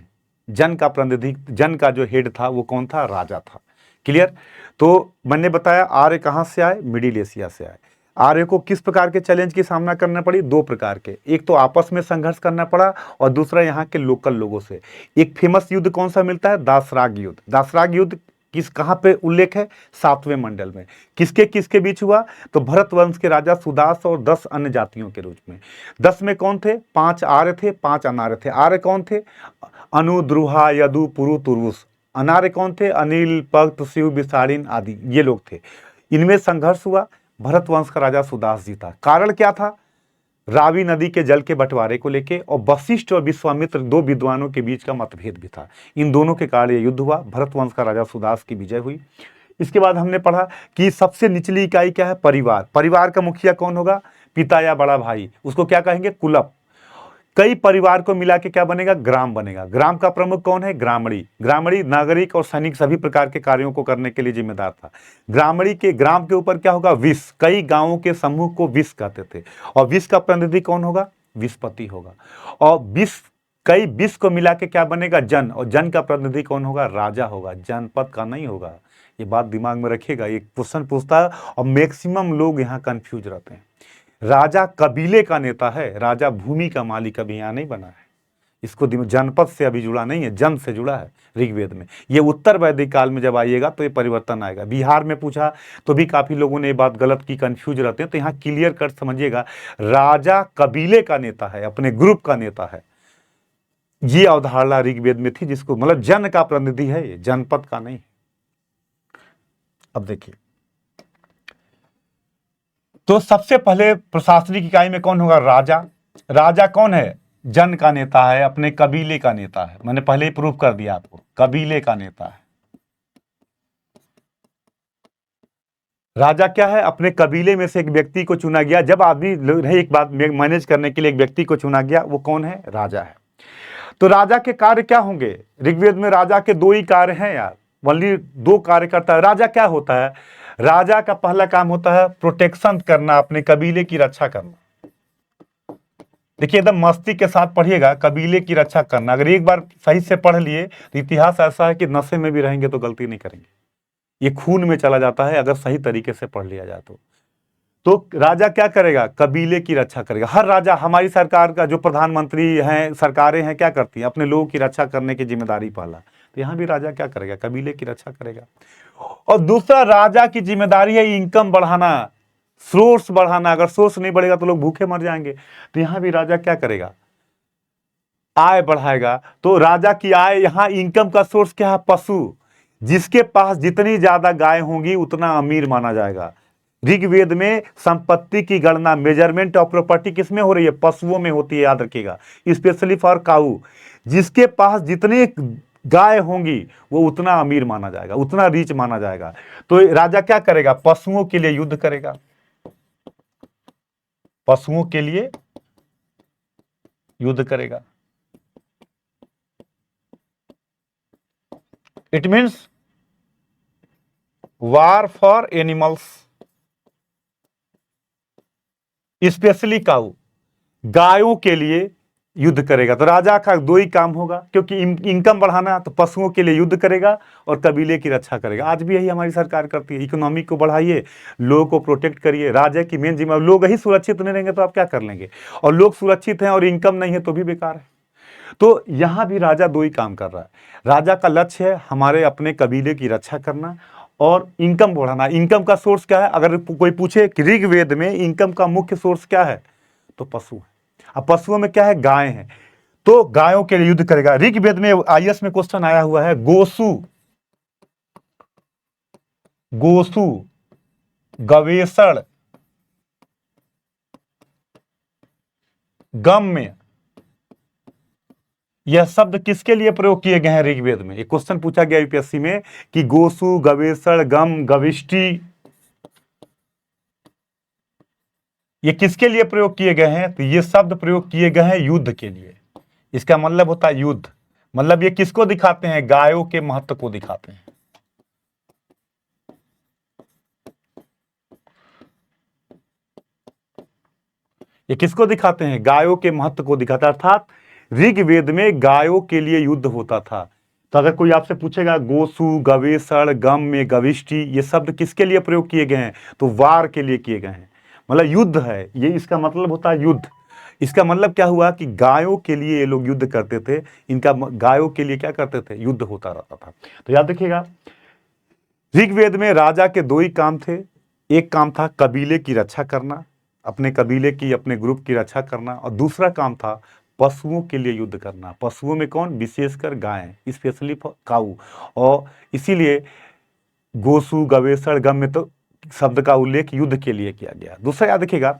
जन का प्रतिनिधि, जन का जो हेड था वो कौन था? राजा था। क्लियर? तो मैंने बताया आर्य कहां से आए? मिडिल एशिया से आए। आर्य को किस प्रकार के चैलेंज की सामना करना पड़ी? 2 प्रकार के। एक तो आपस में संघर्ष करना पड़ा, और दूसरा यहाँ के लोकल लोगों से। एक फेमस युद्ध कौन सा मिलता है? दासराग युद्ध। दासराग युद्ध किस, कहां पे उल्लेख है? 7वें मंडल में। किसके किसके बीच हुआ? तो भरत वंश के राजा सुदास और 10 अन्य जातियों के रूप में। 10 में कौन थे? 5 आर्य थे, 5 अनार्य थे। आर्य कौन थे? अनु, द्रुहा, यदु, पुरु, तुर्वुस। अनार्य कौन थे? अनिल, पक्त, शिव, बिसारिन आदि, ये लोग थे। इनमें संघर्ष हुआ। भरत वंश का राजा सुदास जीता। कारण क्या था? रावी नदी के जल के बंटवारे को लेके, और वशिष्ठ और विश्वामित्र 2 विद्वानों के बीच का मतभेद भी था। इन दोनों के कारण यह युद्ध हुआ। भरत वंश का राजा सुदास की विजय हुई। इसके बाद हमने पढ़ा कि सबसे निचली इकाई क्या है? परिवार। परिवार का मुखिया कौन होगा? पिता या बड़ा भाई, उसको क्या कहेंगे? कुलप। कई परिवार को मिला के क्या बनेगा? ग्राम बनेगा। ग्राम का प्रमुख कौन है? ग्रामणी। ग्रामणी नागरिक और सैनिक सभी प्रकार के कार्यों को करने के लिए जिम्मेदार था। ग्रामणी के, ग्राम के ऊपर क्या होगा? 20। कई गांवों के समूह को 20 कहते थे। और 20 का प्रतिनिधि कौन होगा? 20पति होगा। और 20, कई 20 को मिला के क्या बनेगा? जन। और जन का प्रतिनिधि कौन होगा? राजा होगा, जनपद का नहीं होगा। ये बात दिमाग में रखिएगा, ये क्वेश्चन पूछता है और मैक्सिमम लोग यहाँ कंफ्यूज रहते हैं। राजा कबीले का नेता है, राजा भूमि का मालिक अभी यहाँ नहीं बना है। इसको जनपद से अभी जुड़ा नहीं है, जन से जुड़ा है ऋग्वेद में। ये उत्तर वैदिक काल में जब आइएगा तो ये परिवर्तन आएगा। बिहार में पूछा तो भी काफी लोगों ने ये बात गलत की, कंफ्यूज रहते हैं। तो यहाँ क्लियर कट समझिएगा, राजा कबीले का नेता है, अपने ग्रुप का नेता है। ये अवधारणा ऋग्वेद में थी, जिसको मतलब जन का प्रतिनिधि है, ये जनपद का नहीं। अब देखिए, तो सबसे पहले प्रशासनिक इकाई में कौन होगा? राजा। राजा कौन है? जन का नेता है, अपने कबीले का नेता है। मैंने पहले ही प्रूफ कर दिया आपको, कबीले का नेता है। राजा क्या है? अपने कबीले में से एक व्यक्ति को चुना गया। जब आदमी एक बात मैनेज करने के लिए एक व्यक्ति को चुना गया, वो कौन है? राजा है। तो राजा के कार्य क्या होंगे? ऋग्वेद में राजा के 2 ही कार्य हैं यार, ओनली 2 कार्य करता है राजा। क्या होता है? राजा का पहला काम होता है प्रोटेक्शन करना, अपने कबीले की रक्षा करना। देखिए एकदम मस्ती के साथ पढ़िएगा, कबीले की रक्षा करना। अगर एक बार सही से पढ़ लिए तो इतिहास ऐसा है कि नशे में भी रहेंगे तो गलती नहीं करेंगे, ये खून में चला जाता है अगर सही तरीके से पढ़ लिया जाए तो राजा क्या करेगा? कबीले की रक्षा करेगा। हर राजा, हमारी सरकार का जो प्रधानमंत्री हैं, सरकारें हैं, क्या करती हैं? अपने लोगों की रक्षा करने की जिम्मेदारी पाला। तो यहाँ भी राजा क्या करेगा? कबीले की रक्षा करेगा। और दूसरा, राजा की जिम्मेदारी है इनकम बढ़ाना, सोर्स बढ़ाना। अगर सोर्स नहीं बढ़ेगा तो लोग भूखे मर जाएंगे। तो यहां भी राजा क्या करेगा? आय बढ़ाएगा। तो राजा की आय, यहां इनकम का सोर्स क्या है? पशु। जिसके पास जितनी ज्यादा गाय होंगी उतना अमीर माना जाएगा। ऋग्वेद में संपत्ति की गणना, मेजरमेंट ऑफ प्रॉपर्टी किसमें हो रही है? पशुओं में होती है, याद रखिएगा, स्पेशली फॉर काऊ। जिसके पास जितने गाय होंगी वो उतना अमीर माना जाएगा, उतना रिच माना जाएगा। तो राजा क्या करेगा? पशुओं के लिए युद्ध करेगा, पशुओं के लिए युद्ध करेगा। It means war for animals, specially cow, गायों के लिए युद्ध करेगा। तो राजा का दो ही काम होगा, क्योंकि इनकम बढ़ाना, तो पशुओं के लिए युद्ध करेगा और कबीले की रक्षा करेगा। आज भी यही हमारी सरकार करती है, इकोनॉमी को बढ़ाइए, लोगों को प्रोटेक्ट करिए। राजा की मेन जिम्मेदारी, लोग ही सुरक्षित नहीं रहेंगे तो आप क्या कर लेंगे? और लोग सुरक्षित हैं और इनकम नहीं है तो भी बेकार है। तो यहां भी राजा दो ही काम कर रहा है। राजा का लक्ष्य है हमारे अपने कबीले की रक्षा करना और इनकम बढ़ाना। इनकम का सोर्स क्या है? अगर कोई पूछे कि ऋग्वेद में इनकम का मुख्य सोर्स क्या है, तो पशु है। अब पशुओं में क्या है? गाय है, तो गायों के लिए युद्ध करेगा। ऋग्वेद में आईएएस में क्वेश्चन आया हुआ है, गोसु, गोसु, गवेषण, गम में, यह शब्द किसके लिए प्रयोग किए गए हैं ऋग्वेद में? एक क्वेश्चन पूछा गया यूपीएससी में कि गोसु, गवेषण, गम, गविष्टि, ये किसके लिए प्रयोग किए गए हैं? तो ये शब्द प्रयोग किए गए हैं युद्ध के लिए। इसका मतलब होता है युद्ध, मतलब ये किसको दिखाते हैं? गायों के महत्व को दिखाते हैं। ये किसको दिखाते हैं? गायों के महत्व को दिखाता है। अर्थात ऋग्वेद में गायों के लिए युद्ध होता था। तो अगर कोई आपसे पूछेगा गोसु, गवेषण, गम में, गविष्टि, ये शब्द किसके लिए प्रयोग किए गए हैं? तो वार के लिए किए गए हैं, मतलब युद्ध है ये, इसका मतलब होता है युद्ध। इसका मतलब क्या हुआ कि गायों के लिए ये लोग युद्ध करते थे, इनका गायों के लिए क्या करते थे? युद्ध होता रहता था। तो याद रखिएगा, ऋग्वेद में राजा के दो ही काम थे। एक काम था कबीले की रक्षा करना, अपने कबीले की, अपने ग्रुप की रक्षा करना, और दूसरा काम था पशुओं के लिए युद्ध करना। पशुओं में कौन? विशेषकर गाय, स्पेशली काऊ। और इसीलिए गोसु, गवेषण, गम में तो शब्द का उल्लेख युद्ध के लिए किया गया। दूसरा याद रखिएगा,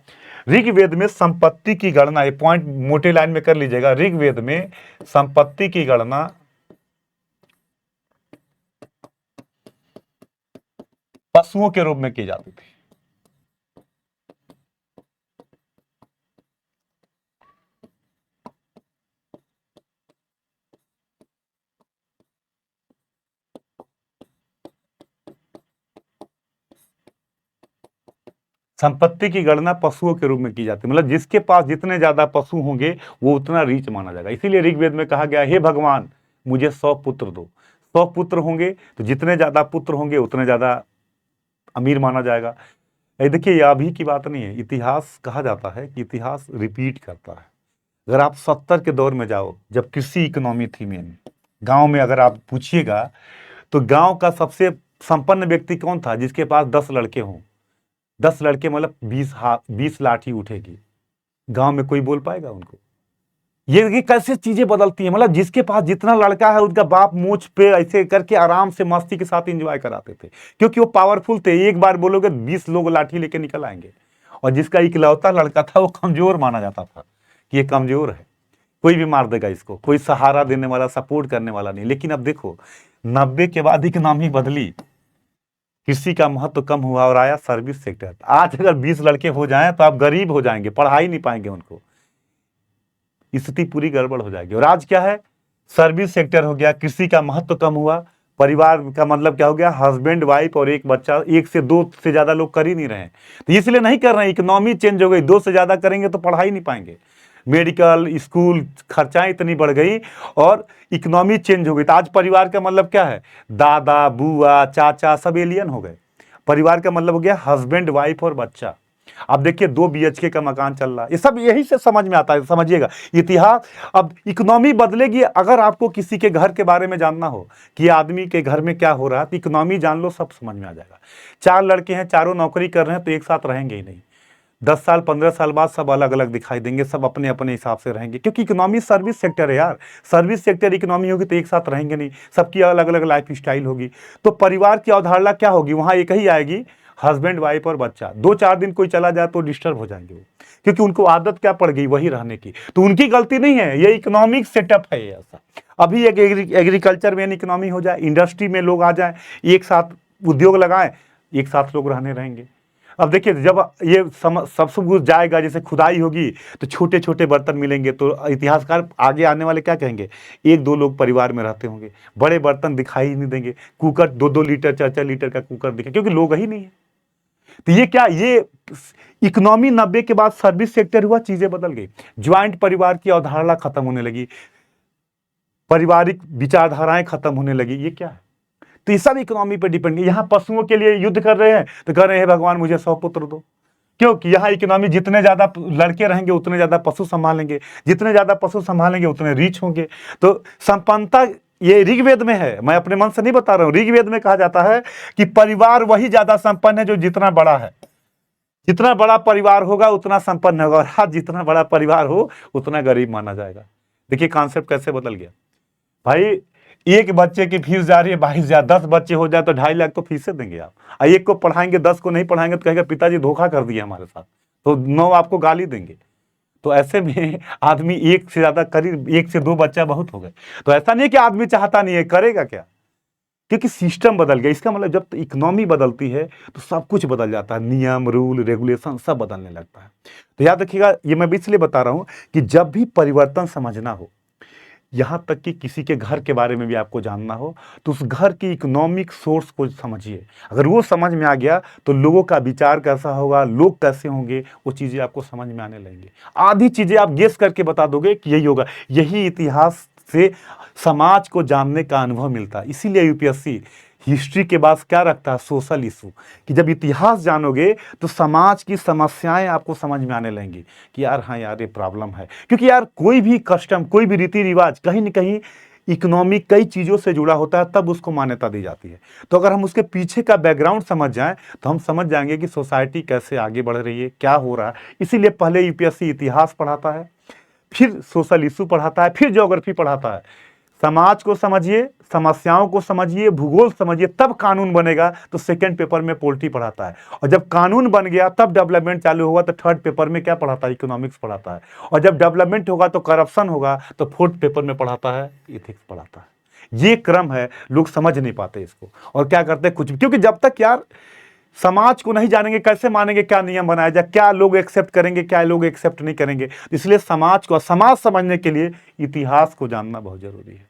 ऋग्वेद में संपत्ति की गणना, ये पॉइंट मोटे लाइन में कर लीजिएगा, ऋग्वेद में संपत्ति की गणना पशुओं के रूप में की जाती थी। संपत्ति की गणना पशुओं के रूप में की जाती है, मतलब जिसके पास जितने ज्यादा पशु होंगे वो उतना रीच माना जाएगा। इसीलिए ऋग्वेद में कहा गया, हे भगवान मुझे 100 पुत्र दो। 100 पुत्र होंगे तो जितने ज्यादा पुत्र होंगे उतने ज्यादा अमीर माना जाएगा। ये देखिए, यह अभी की बात नहीं है, इतिहास कहा जाता है कि इतिहास रिपीट करता है। अगर आप 70 के दौर में जाओ, जब कृषि इकोनॉमी थी मेन, गांव में अगर आप पूछिएगा तो गांव का सबसे संपन्न व्यक्ति कौन था? जिसके पास 10 लड़के हों। 10 लड़के मतलब 20 लाठी उठेगी, गांव में कोई बोल पाएगा उनको? ये कैसे चीजें बदलती हैं, मतलब जिसके पास जितना लड़का है उनका बाप मूछ पे ऐसे करके आराम से मस्ती के साथ एंजॉय कराते थे, क्योंकि वो पावरफुल थे। एक बार बोलोगे 20 लोग लाठी लेके निकल आएंगे। और जिसका इकलौता लड़का था वो कमजोर माना जाता था कि ये कमजोर है, कोई भी मार देगा इसको, कोई सहारा देने वाला, सपोर्ट करने वाला नहीं। लेकिन अब देखो, 90 के बाद इकोनॉमी बदली, कृषि का महत्व कम हुआ और आया सर्विस सेक्टर। आज अगर 20 लड़के हो जाएं तो आप गरीब हो जाएंगे, पढ़ा ही नहीं पाएंगे उनको, स्थिति पूरी गड़बड़ हो जाएगी। और आज क्या है? सर्विस सेक्टर हो गया, कृषि का महत्व कम हुआ। परिवार का मतलब क्या हो गया? हस्बैंड, वाइफ और एक बच्चा, एक से दो से ज्यादा लोग कर ही नहीं रहे हैं। तो इसलिए नहीं कर रहे हैं, इकोनॉमी चेंज हो गई, दो से ज्यादा करेंगे तो पढ़ा ही नहीं पाएंगे। मेडिकल, स्कूल, खर्चाएं इतनी बढ़ गई और इकोनॉमी चेंज हो गई। तो आज परिवार का मतलब क्या है? दादा, बुआ, चाचा सब एलियन हो गए। परिवार का मतलब हो गया हस्बैंड, वाइफ और बच्चा। अब देखिए 2 बीएचके का मकान चल रहा है, ये सब यही से समझ में आता है। समझिएगा इतिहास, अब इकोनॉमी बदलेगी। अगर आपको किसी के घर के बारे में जानना हो कि आदमी के घर में क्या हो रहा है, तो इकोनॉमी जान लो, सब समझ में आ जाएगा। 4 लड़के हैं, चारों नौकरी कर रहे हैं, तो एक साथ रहेंगे ही नहीं। 10 साल 15 साल बाद सब अलग अलग दिखाई देंगे, सब अपने अपने हिसाब से रहेंगे, क्योंकि इकोनॉमी सर्विस सेक्टर है यार। सर्विस सेक्टर इकोनॉमी होगी तो एक साथ रहेंगे नहीं, सबकी अलग अलग लाइफ स्टाइल होगी। तो परिवार की अवधारणा क्या होगी? वहां एक ही आएगी, हस्बैंड वाइफ और बच्चा, 2-4 दिन कोई चला जाए तो डिस्टर्ब हो जाएंगे वो, क्योंकि उनको आदत क्या पड़ गई वही रहने की। तो उनकी गलती नहीं है, ये इकोनॉमिक सेटअप है ये ऐसा। अभी एक एग्रीकल्चर में इकोनॉमी हो जाए, इंडस्ट्री में लोग आ जाए, एक साथ उद्योग लगाएं, एक साथ लोग रहने रहेंगे। अब देखिए जब ये सब कुछ जाएगा, जैसे खुदाई होगी तो छोटे छोटे बर्तन मिलेंगे, तो इतिहासकार आगे आने वाले क्या कहेंगे, 1-2 लोग परिवार में रहते होंगे, बड़े बर्तन दिखाई ही नहीं देंगे, कुकर 2-2 लीटर 4-4 लीटर का कुकर दिखे, क्योंकि लोग ही नहीं है। तो ये क्या, ये इकोनॉमी 90 के बाद सर्विस सेक्टर हुआ, चीजें बदल गई, ज्वाइंट परिवार की अवधारणा खत्म होने लगी, पारिवारिक विचारधाराएं खत्म होने लगी। ये क्या है, तो ये सब इकोनॉमी पर डिपेंड है। यहाँ पशुओं के लिए युद्ध कर रहे हैं तो कह रहे हैं भगवान मुझे 100 पुत्र दो, क्योंकि यहाँ इकोनॉमी जितने ज्यादा लड़के रहेंगे उतने ज्यादा पशु संभालेंगे, जितने ज्यादा पशु संभालेंगे उतने रिच होंगे। तो संपन्नता ये ऋग्वेद में है, मैं अपने मन से नहीं बता रहा हूँ, ऋग्वेद में कहा जाता है कि परिवार वही ज्यादा संपन्न है जो जितना बड़ा है, जितना बड़ा परिवार होगा उतना संपन्न होगा, और हाँ जितना बड़ा परिवार हो उतना गरीब माना जाएगा। देखिए कॉन्सेप्ट कैसे बदल गया भाई। एक बच्चे की फीस जा रही है 22,000, 10 बच्चे हो जाए तो 2.5 लाख तो फीसें देंगे आप, और एक को पढ़ाएंगे 10 को नहीं पढ़ाएंगे तो कहेगा पिताजी धोखा कर दिया हमारे साथ, तो 9 आपको गाली देंगे। तो ऐसे में आदमी एक से ज्यादा, करीब 1 से 2 बच्चा बहुत हो गए। तो ऐसा नहीं कि आदमी चाहता नहीं है, करेगा क्या, क्योंकि सिस्टम बदल गया। इसका मतलब जब इकोनॉमी बदलती है तो सब कुछ बदल जाता है, नियम रूल रेगुलेशन सब बदलने लगता है। तो याद रखिएगा, ये मैं भी इसलिए बता रहा हूं कि जब भी परिवर्तन समझना हो, यहाँ तक कि किसी के घर के बारे में भी आपको जानना हो, तो उस घर की इकोनॉमिक सोर्स को समझिए। अगर वो समझ में आ गया तो लोगों का विचार कैसा होगा, लोग कैसे होंगे, वो चीज़ें आपको समझ में आने लगेंगी। आधी चीज़ें आप गेस करके बता दोगे कि यही होगा। यही इतिहास से समाज को जानने का अनुभव मिलता है। इसीलिए यूपीएससी हिस्ट्री के बाद क्या रखता है, सोशल इशू, कि जब इतिहास जानोगे तो समाज की समस्याएं आपको समझ में आने लगेंगी कि यार हाँ यार ये प्रॉब्लम है। क्योंकि यार कोई भी कस्टम, कोई भी रीति रिवाज कहीं ना कहीं इकोनॉमिक कई चीज़ों से जुड़ा होता है, तब उसको मान्यता दी जाती है। तो अगर हम उसके पीछे का बैकग्राउंड समझ जाएं तो हम समझ जाएंगे कि सोसाइटी कैसे आगे बढ़ रही है, क्या हो रहा है। इसीलिए पहले यूपीएससी इतिहास पढ़ाता है, फिर सोशल इशू पढ़ाता है, फिर ज्योग्राफी पढ़ाता है। समाज को समझिए, समस्याओं को समझिए, भूगोल समझिए, तब कानून बनेगा। तो सेकंड पेपर में पॉलिटी पढ़ाता है, और जब कानून बन गया तब डेवलपमेंट चालू होगा तो थर्ड पेपर में क्या पढ़ाता है, इकोनॉमिक्स पढ़ाता है। और जब डेवलपमेंट होगा तो करप्शन होगा तो फोर्थ पेपर में पढ़ाता है, इथिक्स पढ़ाता है। ये क्रम है, लोग समझ नहीं पाते इसको, और क्या करते हैं कुछ भी। क्योंकि जब तक यार समाज को नहीं जानेंगे कैसे मानेंगे क्या नियम बनाया जाए, क्या लोग एक्सेप्ट करेंगे, क्या लोग एक्सेप्ट नहीं करेंगे। इसलिए समाज को, समाज समझने के लिए इतिहास को जानना बहुत जरूरी है।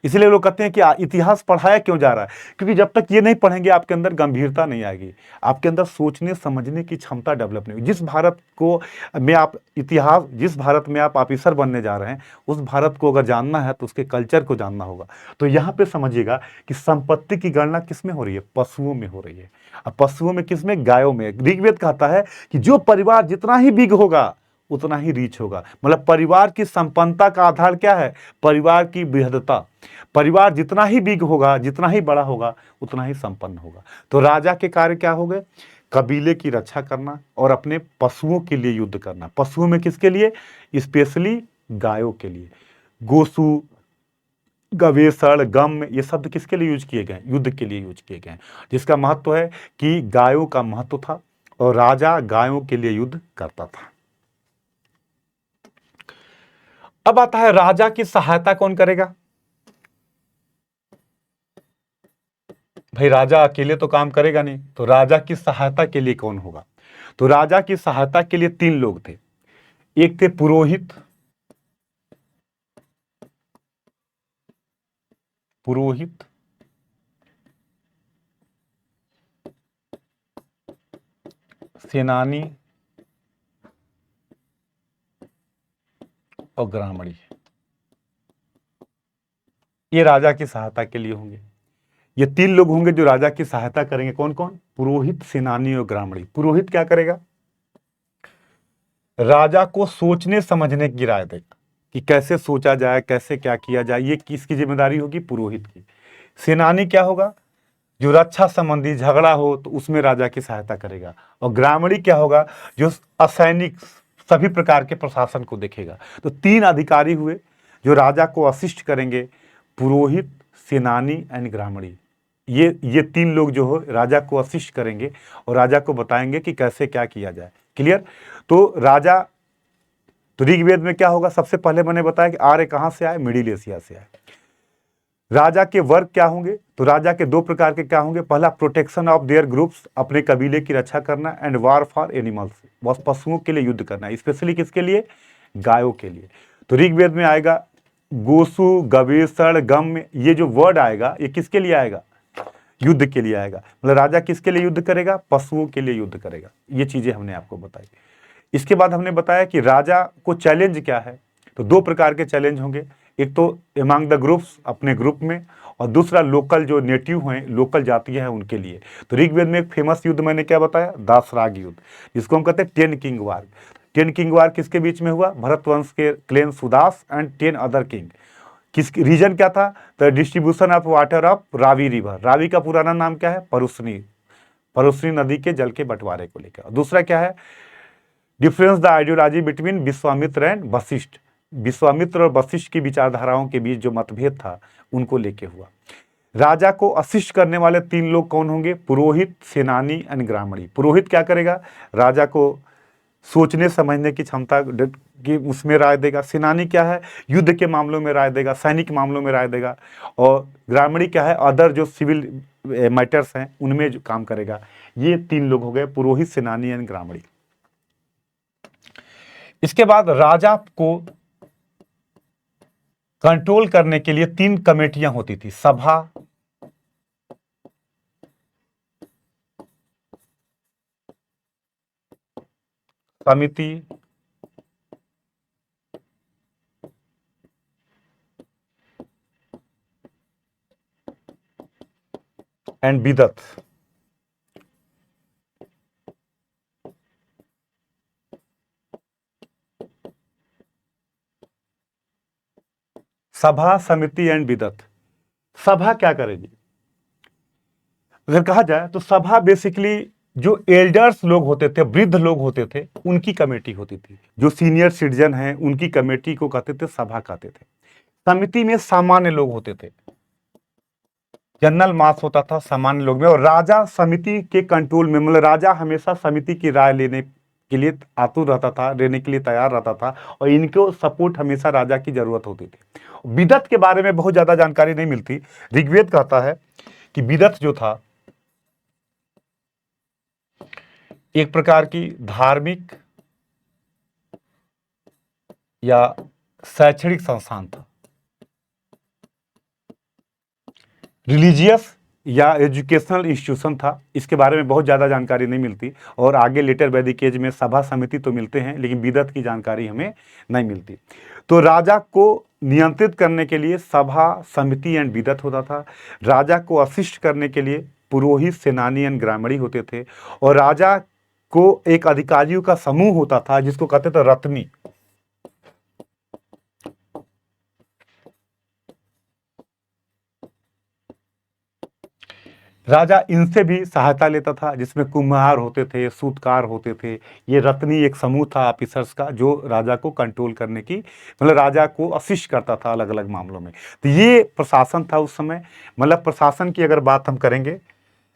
इसलिए लोग कहते हैं कि इतिहास पढ़ाया क्यों जा रहा है, क्योंकि जब तक ये नहीं पढ़ेंगे आपके अंदर गंभीरता नहीं आएगी, आपके अंदर सोचने समझने की क्षमता डेवलप नहीं होगी। जिस भारत को में आप इतिहास, जिस भारत में आप ऑफिसर बनने जा रहे हैं, उस भारत को अगर जानना है तो उसके कल्चर को जानना होगा। तो यहाँ पे समझिएगा कि संपत्ति की गणना किस में हो रही है, पशुओं में हो रही है। अब पशुओं में किस में, गायों में। ऋग्वेद कहता है कि जो परिवार जितना ही बिग होगा उतना ही रीच होगा। मतलब परिवार की संपन्नता का आधार क्या है, परिवार की बृहदता। परिवार जितना ही बिग होगा, जितना ही बड़ा होगा, उतना ही संपन्न होगा। तो राजा के कार्य क्या हो गए, कबीले की रक्षा करना और अपने पशुओं के लिए युद्ध करना। पशुओं में किसके लिए, स्पेशली गायों के लिए। गोसु, गवेषण, गम, ये शब्द किसके लिए यूज किए गए, युद्ध के लिए यूज किए गए। जिसका महत्व है कि गायों का महत्व था और राजा गायों के लिए युद्ध करता था। अब आता है राजा की सहायता कौन करेगा। भाई राजा अकेले तो काम करेगा नहीं, तो राजा की सहायता के लिए कौन होगा। तो राजा की सहायता के लिए 3 लोग थे। एक थे पुरोहित, पुरोहित, सेनानी और ग्रामणी। ये राजा की सहायता के लिए होंगे। ये 3 लोग होंगे जो राजा की सहायता करेंगे। कौन कौन, पुरोहित, सेनानी और ग्रामणी। पुरोहित क्या करेगा, राजा को सोचने समझने की राय देगा कि कैसे सोचा जाए, कैसे क्या किया जाए, ये किसकी जिम्मेदारी होगी, पुरोहित की। सेनानी क्या होगा, जो रक्षा संबंधी झगड़ा हो तो उसमें राजा की सहायता करेगा। और ग्रामणी क्या होगा, जो असैनिक सभी प्रकार के प्रशासन को देखेगा। तो 3 अधिकारी हुए जो राजा को असिस्ट करेंगे, पुरोहित, सेनानी एंड ग्रामणी। ये तीन लोग जो हो राजा को असिस्ट करेंगे और राजा को बताएंगे कि कैसे क्या किया जाए। क्लियर। तो राजा, तो ऋग्वेद में क्या होगा, सबसे पहले मैंने बताया कि आर्य कहां से आए, मिडिल एशिया से आए। राजा के वर्ग क्या होंगे, तो राजा के दो प्रकार के क्या होंगे, पहला प्रोटेक्शन ऑफ देयर ग्रुप्स, अपने कबीले की रक्षा करना, एंड वार फॉर एनिमल्स, बस पशुओं के लिए युद्ध करना, स्पेशली किसके लिए, गायों के लिए। तो ऋग्वेद में आएगा गोसु, गवेषण, गम, ये जो वर्ड आएगा ये किसके लिए आएगा, युद्ध के लिए आएगा। मतलब राजा किसके लिए युद्ध करेगा, पशुओं के लिए युद्ध करेगा। ये चीजें हमने आपको बताई। इसके बाद हमने बताया कि राजा को चैलेंज क्या है, तो दो प्रकार के चैलेंज होंगे, एक तो एमंग द ग्रुप्स, अपने ग्रुप में, और दूसरा लोकल जो नेटिव हैं, लोकल जातियां हैं उनके लिए। तो ऋग्वेद में एक फेमस युद्ध मैंने क्या बताया, दासराग युद्ध, जिसको हम कहते हैं 10 किंग वार। 10 किंग वार किसके बीच में हुआ, भरत वंश के clan Sudas and 10 other king. किस रीजन क्या था, the distribution of water of Ravi river. Ravi का पुराना नाम क्या है, परुस्नी, परुस्नी नदी के जल के बंटवारे को लेकर। दूसरा क्या है, difference the ideology between Vishwamitra and Vashishtha, Vishwamitra और वशिष्ठ की विचारधाराओं के बीच जो मतभेद था उनको लेके हुआ। राजा को असिस्ट करने वाले तीन लोग कौन होंगे, पुरोहित, सेनानी एंड ग्रामणी। पुरोहित क्या करेगा, राजा को सोचने समझने की क्षमता की उसमें राय देगा। सेनानी क्या है, युद्ध के मामलों में राय देगा, सैनिक मामलों में राय देगा। और ग्रामीणी क्या है, अदर जो सिविल मैटर्स हैं उनमें जो काम करेगा। ये तीन लोग हो गए, पुरोहित, सेनानी एंड ग्रामीणी। इसके बाद राजा को कंट्रोल करने के लिए तीन कमेटियां होती थी, सभा, समिति एंड विदत। सभा, समिति एंड विदत। सभा क्या करेगी, अगर कहा जाए तो सभा बेसिकली जो एल्डर्स लोग होते थे, वृद्ध लोग होते थे, उनकी कमेटी होती थी। जो सीनियर सिटीजन हैं उनकी कमेटी को कहते थे सभा कहते थे। समिति में सामान्य लोग होते थे, जनरल मास होता था सामान्य लोग में। और राजा समिति के कंट्रोल में, मतलब राजा हमेशा समिति की राय लेने के लिए आतुर रहता था, लेने के लिए तैयार रहता था, और इनको सपोर्ट हमेशा राजा की जरूरत होती थी। विदत के बारे में बहुत ज्यादा जानकारी नहीं मिलती। ऋग्वेद कहता है कि विदत जो था एक प्रकार की धार्मिक या शैक्षणिक संस्थान था, रिलीजियस या एजुकेशनल इंस्टीट्यूशन था। इसके बारे में बहुत ज़्यादा जानकारी नहीं मिलती, और आगे लेटर वैदिक एज में सभा समिति तो मिलते हैं, लेकिन विदत की जानकारी हमें नहीं मिलती। तो राजा को नियंत्रित करने के लिए सभा, समिति एंड विदत होता था। राजा को असिस्ट करने के लिए पुरोहित, सेनानी एंड ग्रामीणी होते थे। और राजा को एक अधिकारियों का समूह होता था जिसको कहते थे रत्नी। राजा इनसे भी सहायता लेता था, जिसमें कुम्हार होते थे, सूतकार होते थे। ये रत्नी एक समूह था ऑफिसर्स का, जो राजा को कंट्रोल करने की, मतलब राजा को असिस्ट करता था अलग अलग मामलों में। तो ये प्रशासन था उस समय। मतलब प्रशासन की अगर बात हम करेंगे,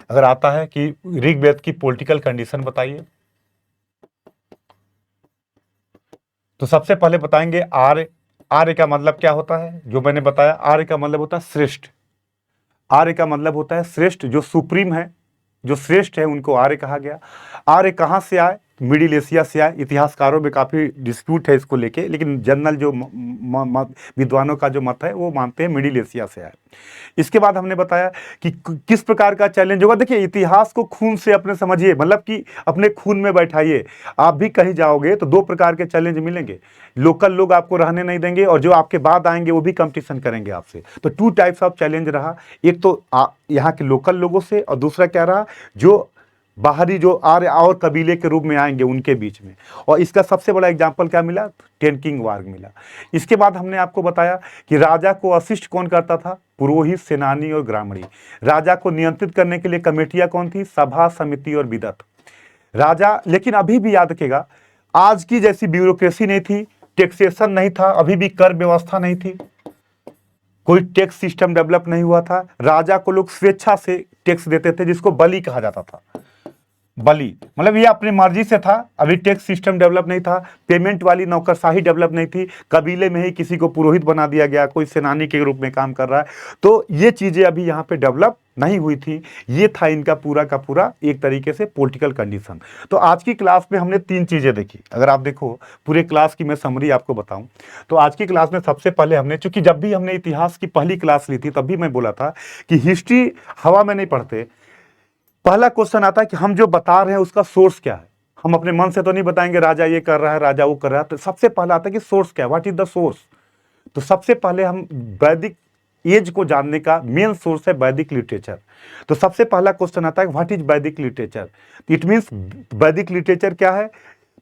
अगर आता है कि ऋग्वेद की पॉलिटिकल कंडीशन बताइए, तो सबसे पहले बताएंगे आर्य। आर्य का मतलब क्या होता है, जो मैंने बताया, आर्य का मतलब होता है श्रेष्ठ। आर्य का मतलब होता है श्रेष्ठ, जो सुप्रीम है, जो श्रेष्ठ है, उनको आर्य कहा गया। आर्य कहाँ से आए, मिडिल एशिया से आए। इतिहासकारों में काफ़ी डिस्प्यूट है इसको लेके, लेकिन जनरल जो विद्वानों का जो मत है वो मानते हैं मिडिल एशिया से आए। इसके बाद हमने बताया कि किस प्रकार का चैलेंज होगा। देखिए, इतिहास को खून से अपने समझिए, मतलब कि अपने खून में बैठाइए। आप भी कहीं जाओगे तो दो प्रकार के चैलेंज मिलेंगे। लोकल लोग आपको रहने नहीं देंगे, और जो आपके बाद आएंगे वो भी कंपटीशन करेंगे आपसे। तो टू टाइप्स ऑफ चैलेंज रहा, एक तो यहाँ के लोकल लोगों से, और दूसरा क्या रहा, जो बाहरी जो आर्य और कबीले के रूप में आएंगे उनके बीच में। और इसका सबसे बड़ा एग्जाम्पल क्या मिला, 10 किंग वार मिला। इसके बाद हमने आपको बताया कि राजा को असिस्ट कौन करता था, पुरोहित, सेनानी और ग्रामीणी। राजा को नियंत्रित करने के लिए कमेटियां कौन थी, सभा, समिति और विदत। राजा, लेकिन अभी भी याद रखेगा, आज की जैसी ब्यूरोक्रेसी नहीं थी, टैक्सेशन नहीं था, अभी भी कर व्यवस्था नहीं थी। कोई टैक्स सिस्टम डेवलप नहीं हुआ था। राजा को लोग स्वेच्छा से टैक्स देते थे, जिसको बलि कहा जाता था। बलि मतलब ये अपनी मर्जी से था। अभी टैक्स सिस्टम डेवलप नहीं था, पेमेंट वाली नौकरशाही डेवलप नहीं थी, कबीले में ही किसी को पुरोहित बना दिया गया, कोई सेनानी के रूप में काम कर रहा है। तो ये चीजें अभी यहाँ पे डेवलप नहीं हुई थी। ये था इनका पूरा का पूरा एक तरीके से पॉलिटिकल कंडीशन। तो आज की क्लास में हमने 3 चीजें देखी। अगर आप देखो पूरे क्लास की मैं समरी आपको बताऊं तो आज की क्लास में सबसे पहले हमने, चूंकि जब भी हमने इतिहास की पहली क्लास ली थी तब भी मैं बोला था कि हिस्ट्री हवा में नहीं पढ़ते। पहला क्वेश्चन आता है कि हम जो बता रहे हैं उसका सोर्स क्या है। हम अपने मन से तो नहीं बताएंगे राजा ये कर रहा है, राजा वो कर रहा है। तो सबसे पहला आता है कि सोर्स क्या है, व्हाट इज द सोर्स। तो सबसे पहले हम वैदिक एज को जानने का मेन सोर्स है वैदिक लिटरेचर। तो सबसे पहला क्वेश्चन आता है what is Vedic literature. It means Vedic literature क्या है।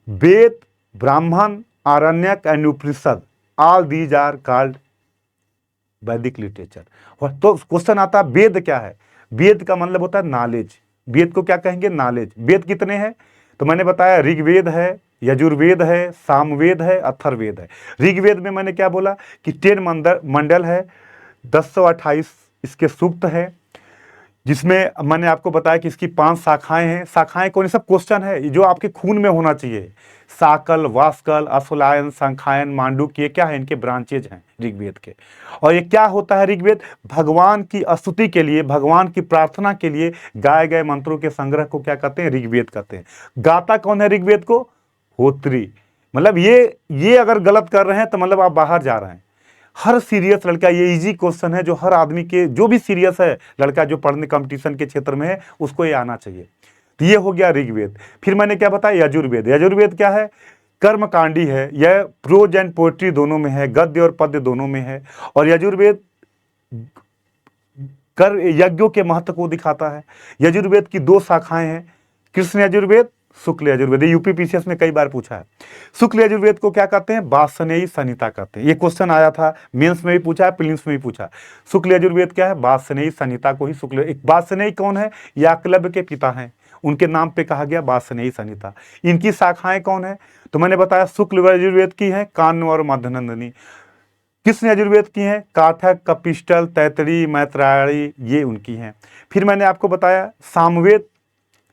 Veda, Brahmana, Aranyaka and Upanishad, all these are called Vedic literature. तो क्वेश्चन आता है वेद क्या है। वेद का मतलब होता है नॉलेज। वेद को क्या कहेंगे, नॉलेज। वेद कितने हैं तो मैंने बताया ऋग्वेद है, यजुर्वेद है, सामवेद है, अथर्ववेद है। ऋग्वेद में मैंने क्या बोला कि 10 मंडल है, 1028 इसके सूक्त है, जिसमें मैंने आपको बताया कि इसकी 5 शाखाएं हैं। शाखाएं कौन, सब क्वेश्चन है जो आपके खून में होना चाहिए। साकल, वास्कल, अश्वलायन, संखायन, मांडुक, ये क्या है, इनके ब्रांचेज हैं ऋग्वेद के। और ये क्या होता है ऋग्वेद, भगवान की स्तुति के लिए, भगवान की प्रार्थना के लिए गाए गए मंत्रों के संग्रह को क्या कहते हैं, ऋग्वेद कहते हैं। गाता कौन है ऋग्वेद को, होत्री। मतलब ये अगर गलत कर रहे हैं तो मतलब आप बाहर जा रहे हैं। हर सीरियस लड़का, ये इजी क्वेश्चन है जो हर आदमी के, जो भी सीरियस है लड़का जो पढ़ने कंपटीशन के क्षेत्र में है उसको ये आना चाहिए। तो ये हो गया ऋग्वेद। फिर मैंने क्या बताया, यजुर्वेद। यजुर्वेद क्या है, कर्मकांडी है, यह प्रोज एंड पोएट्री दोनों में है, गद्य और पद्य दोनों में है। और यजुर्वेद कर यज्ञों के महत्व को दिखाता है। यजुर्वेद की 2 शाखाएं हैं, कृष्ण यजुर्वेद, शुक्ल यजुर्वेद। यूपी पीसीएस में कई बार पूछा है। शुक्ल यजुर्वेद को क्या कहते हैं, वार्ष्णेय संहिता कहते हैं। ये क्वेश्चन आया था, मेंस में भी पूछा है, प्रीलिम्स में भी पूछा। शुक्ल यजुर्वेद क्या है, वार्ष्णेय संहिता को ही शुक्ल। एक वार्ष्णेय कौन है, याकलब के पिता हैं, उनके नाम पे कहा गया वार्ष्णेय संहिता। इनकी शाखाएं कौन है तो मैंने बताया शुक्ल यजुर्वेद की है कान्व और मध्यनंदिनी। कृष्ण यजुर्वेद की हैं काठक, कपिस्टल, तैतरी, मैत्रायणी, ये उनकी हैं। फिर मैंने आपको बताया सामवेद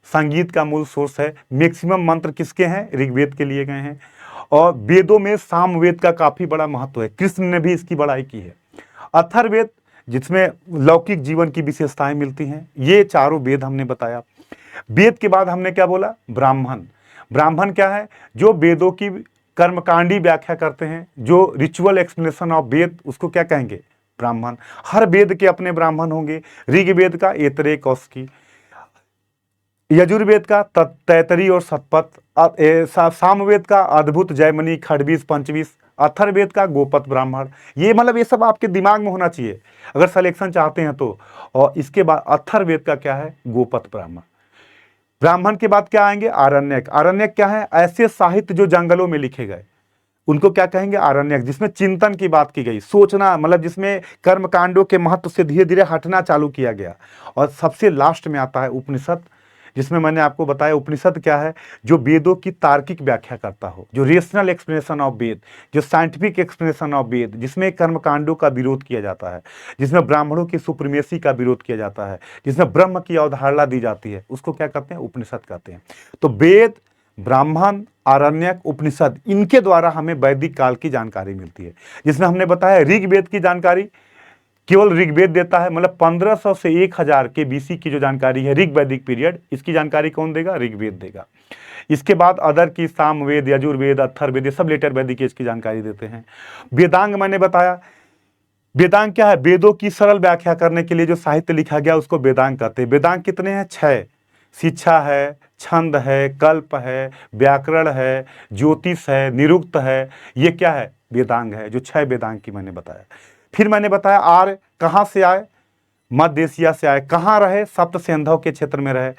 संगीत का मूल सोर्स है। मैक्सिमम मंत्र किसके हैं, ऋग्वेद के लिए गए हैं। और वेदों में सामवेद का काफी बड़ा महत्व है, कृष्ण ने भी इसकी बड़ाई की है। अथर्ववेद जिसमें लौकिक जीवन की विशेषताएं मिलती हैं। ये चारों वेद हमने बताया। वेद के बाद हमने क्या बोला, ब्राह्मण। ब्राह्मण क्या है, जो वेदों की कर्मकांडी व्याख्या करते हैं, जो रिचुअल एक्सप्लेनेशन ऑफ वेद, उसको क्या कहेंगे, ब्राह्मण। हर वेद के अपने ब्राह्मण होंगे। ऋग्वेद का ऐतरेय, कौशिकी, यजुर्वेद का तैतरी और शतपथ, सामवेद का अद्भुत, जयमनी, खडबीस, पंचवीस, अथर्ववेद का गोपत ब्राह्मण। ये मतलब ये सब आपके दिमाग में होना चाहिए अगर सिलेक्शन चाहते हैं तो। और इसके बाद अथर्ववेद का क्या है, गोपत ब्राह्मण। ब्राह्मण के बाद क्या आएंगे, आरण्यक। आरण्यक क्या है, ऐसे साहित्य जो जंगलों में लिखे गए उनको क्या कहेंगे, आरण्यक, जिसमें चिंतन की बात की गई, सोचना, मतलब जिसमें कर्मकांडों के महत्व से धीरे धीरे हटना चालू किया गया। और सबसे लास्ट में आता है उपनिषद, जिसमें मैंने आपको बताया उपनिषद क्या है, जो वेदों की तार्किक व्याख्या करता हो, जो रेशनल एक्सप्लेनेशन ऑफ वेद, जो साइंटिफिक एक्सप्लेनेशन ऑफ वेद, जिसमें कर्मकांडों का विरोध किया जाता है, जिसमें ब्राह्मणों की सुप्रीमेसी का विरोध किया जाता है, जिसमें ब्रह्म की अवधारणा दी जाती है, उसको क्या कहते हैं, उपनिषद कहते हैं। तो वेद, ब्राह्मण, आरण्यक, उपनिषद, इनके द्वारा हमें वैदिक काल की जानकारी मिलती है। जिसमें हमने बताया ऋग्वेद की जानकारी केवल ऋग्वेद देता है, मतलब 1500 से 1000 के बीसी की जो जानकारी है ऋग वैदिक पीरियड, इसकी जानकारी कौन देगा, ऋग्वेद देगा। इसके बाद अदर की सामवेद, यजुर्वेद, अथर्ववेद, ये सब लेटर वैदिक एज की जानकारी देते हैं। वेदांग मैंने बताया, वेदांग क्या है, वेदों की सरल व्याख्या करने के लिए जो साहित्य लिखा गया उसको वेदांग कहते हैं। वेदांग कितने हैं, 6। शिक्षा है, छंद है, कल्प है, व्याकरण है, ज्योतिष है, निरुक्त है, ये क्या है, वेदांग है, जो 6 वेदांग की मैंने बताया। फिर मैंने बताया आर्य कहाँ से आए, मध्य एशिया से आए। कहाँ रहे, सप्त सिंधु के क्षेत्र में रहे।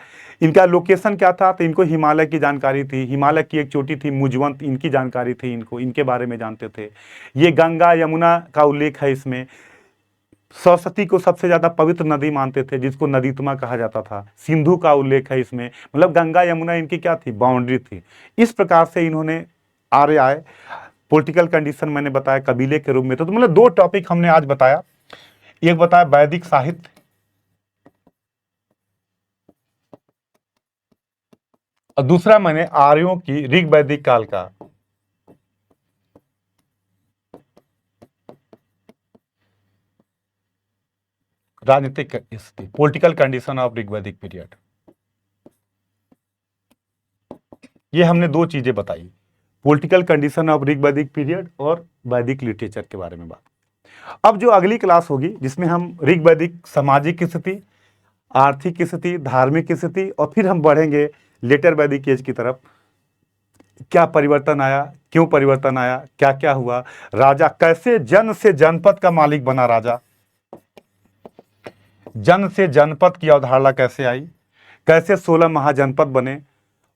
इनका लोकेशन क्या था, तो इनको हिमालय की जानकारी थी। हिमालय की एक चोटी थी मुजवंत, इनकी जानकारी थी, इनको इनके बारे में जानते थे। ये गंगा यमुना का उल्लेख है इसमें। सरस्वती को सबसे ज्यादा पवित्र नदी मानते थे, जिसको नदीतमा कहा जाता था। सिंधु का उल्लेख है इसमें, मतलब गंगा यमुना इनकी क्या थी, बाउंड्री थी। इस प्रकार से इन्होंने आर्य आए। पॉलिटिकल कंडीशन मैंने बताया कबीले के रूप में। तो मतलब 2 टॉपिक हमने आज बताया, एक बताया वैदिक साहित्य, और दूसरा मैंने आर्यों की ऋग वैदिक काल का राजनीतिक स्थिति, पॉलिटिकल कंडीशन ऑफ ऋग वैदिक पीरियड। ये हमने दो चीजें बताई, पॉलिटिकल कंडीशन ऑफ ऋग वैदिक पीरियड और वैदिक लिटरेचर के बारे में बात। अब जो अगली क्लास होगी जिसमें हम ऋग वैदिक सामाजिक स्थिति, आर्थिक स्थिति, धार्मिक स्थिति, और फिर हम बढ़ेंगे लेटर वैदिक एज की तरफ। क्या परिवर्तन आया, क्यों परिवर्तन आया, क्या क्या हुआ, राजा कैसे जन से जनपद का मालिक बना, राजा जन से जनपद की अवधारणा कैसे आई, कैसे 16 महाजनपद बने,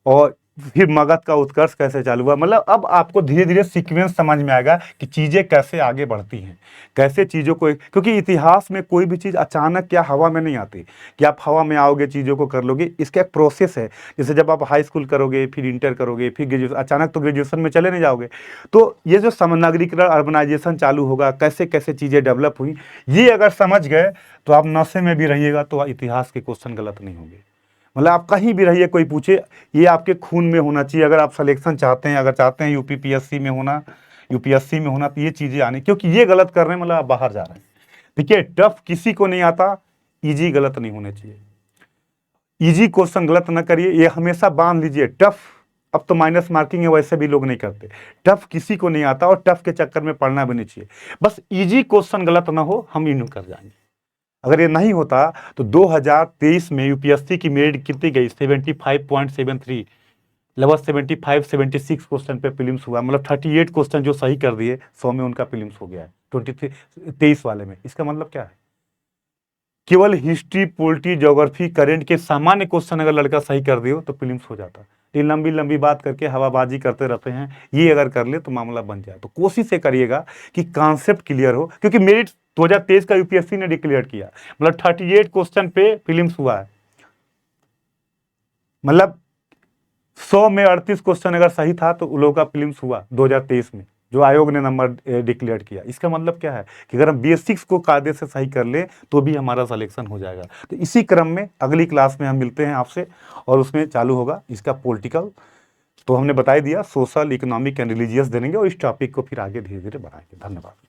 और फिर मगध का उत्कर्ष कैसे चालू हुआ। मतलब अब आपको धीरे धीरे सीक्वेंस समझ में आएगा कि चीजें कैसे आगे बढ़ती हैं, कैसे चीजों को, क्योंकि इतिहास में कोई भी चीज अचानक या हवा में नहीं आती कि आप हवा में आओगे चीजों को कर लोगे। इसका एक प्रोसेस है। जैसे जब आप हाई स्कूल करोगे, फिर इंटर करोगे, फिर ग्रेजुएशन, अचानक तो ग्रेजुएशन में चले नहीं जाओगे। तो ये जो नागरिकरण, अर्बनाइजेशन चालू होगा, कैसे कैसे चीजें डेवलप हुई, ये अगर समझ गए तो आप नशे में भी रहिएगा तो इतिहास के क्वेश्चन गलत नहीं होंगे। मतलब आप कहीं भी रहिए, कोई पूछे, ये आपके खून में होना चाहिए। अगर आप सिलेक्शन चाहते हैं, अगर चाहते हैं यूपीपीएससी में होना, यूपीएससी में होना, तो ये चीजें आनी, क्योंकि ये गलत कर रहे हैं मतलब आप बाहर जा रहे हैं। देखिए, टफ किसी को नहीं आता, इजी गलत नहीं होने चाहिए। इजी क्वेश्चन गलत ना करिए, ये हमेशा बांध लीजिए। टफ, अब तो माइनस मार्किंग है, वैसे भी लोग नहीं करते। टफ किसी को नहीं आता और टफ के चक्कर में पढ़ना भी नहीं चाहिए। बस इजी क्वेश्चन गलत ना हो, हम इन कर जाएंगे। अगर ये नहीं होता तो 2023 में यूपीएससी की मेरिट कितनी गई, 75.73, लगभग 75-76 क्वेश्चन पे प्रीलिम्स हुआ। मतलब 38 क्वेश्चन जो सही कर दिए 100 में, उनका प्रीलिम्स हो गया है 23 वाले में। इसका मतलब क्या है, केवल हिस्ट्री, पॉलिटी, ज्योग्राफी, करेंट के सामान्य क्वेश्चन अगर लड़का सही कर दियो तो प्रीलिम्स हो जाता। ये लंबी लंबी बात करके हवाबाजी करते रहते हैं, ये अगर कर ले तो मामला बन जाए। तो कोशिश ये करिएगा कि कॉन्सेप्ट क्लियर हो, क्योंकि मेरिट 2023 का यूपीएससी ने डिक्लेयर किया, मतलब 38 क्वेश्चन पे प्रीलिम्स हुआ है। मतलब 100 में 38 क्वेश्चन अगर सही था तो उन लोगों का प्रीलिम्स हुआ 2023 में, जो आयोग ने नंबर डिक्लेयर किया। इसका मतलब क्या है कि अगर हम बेसिक्स को कायदे से सही कर ले तो भी हमारा सिलेक्शन हो जाएगा। तो इसी क्रम में अगली क्लास में हम मिलते हैं आपसे, और उसमें चालू होगा इसका पॉलिटिकल। तो हमने बता ही दिया, सोशल, इकोनॉमिक एंड रिलीजियस देंगे, और इस टॉपिक को फिर आगे धीरे धीरे बढ़ाएंगे। धन्यवाद।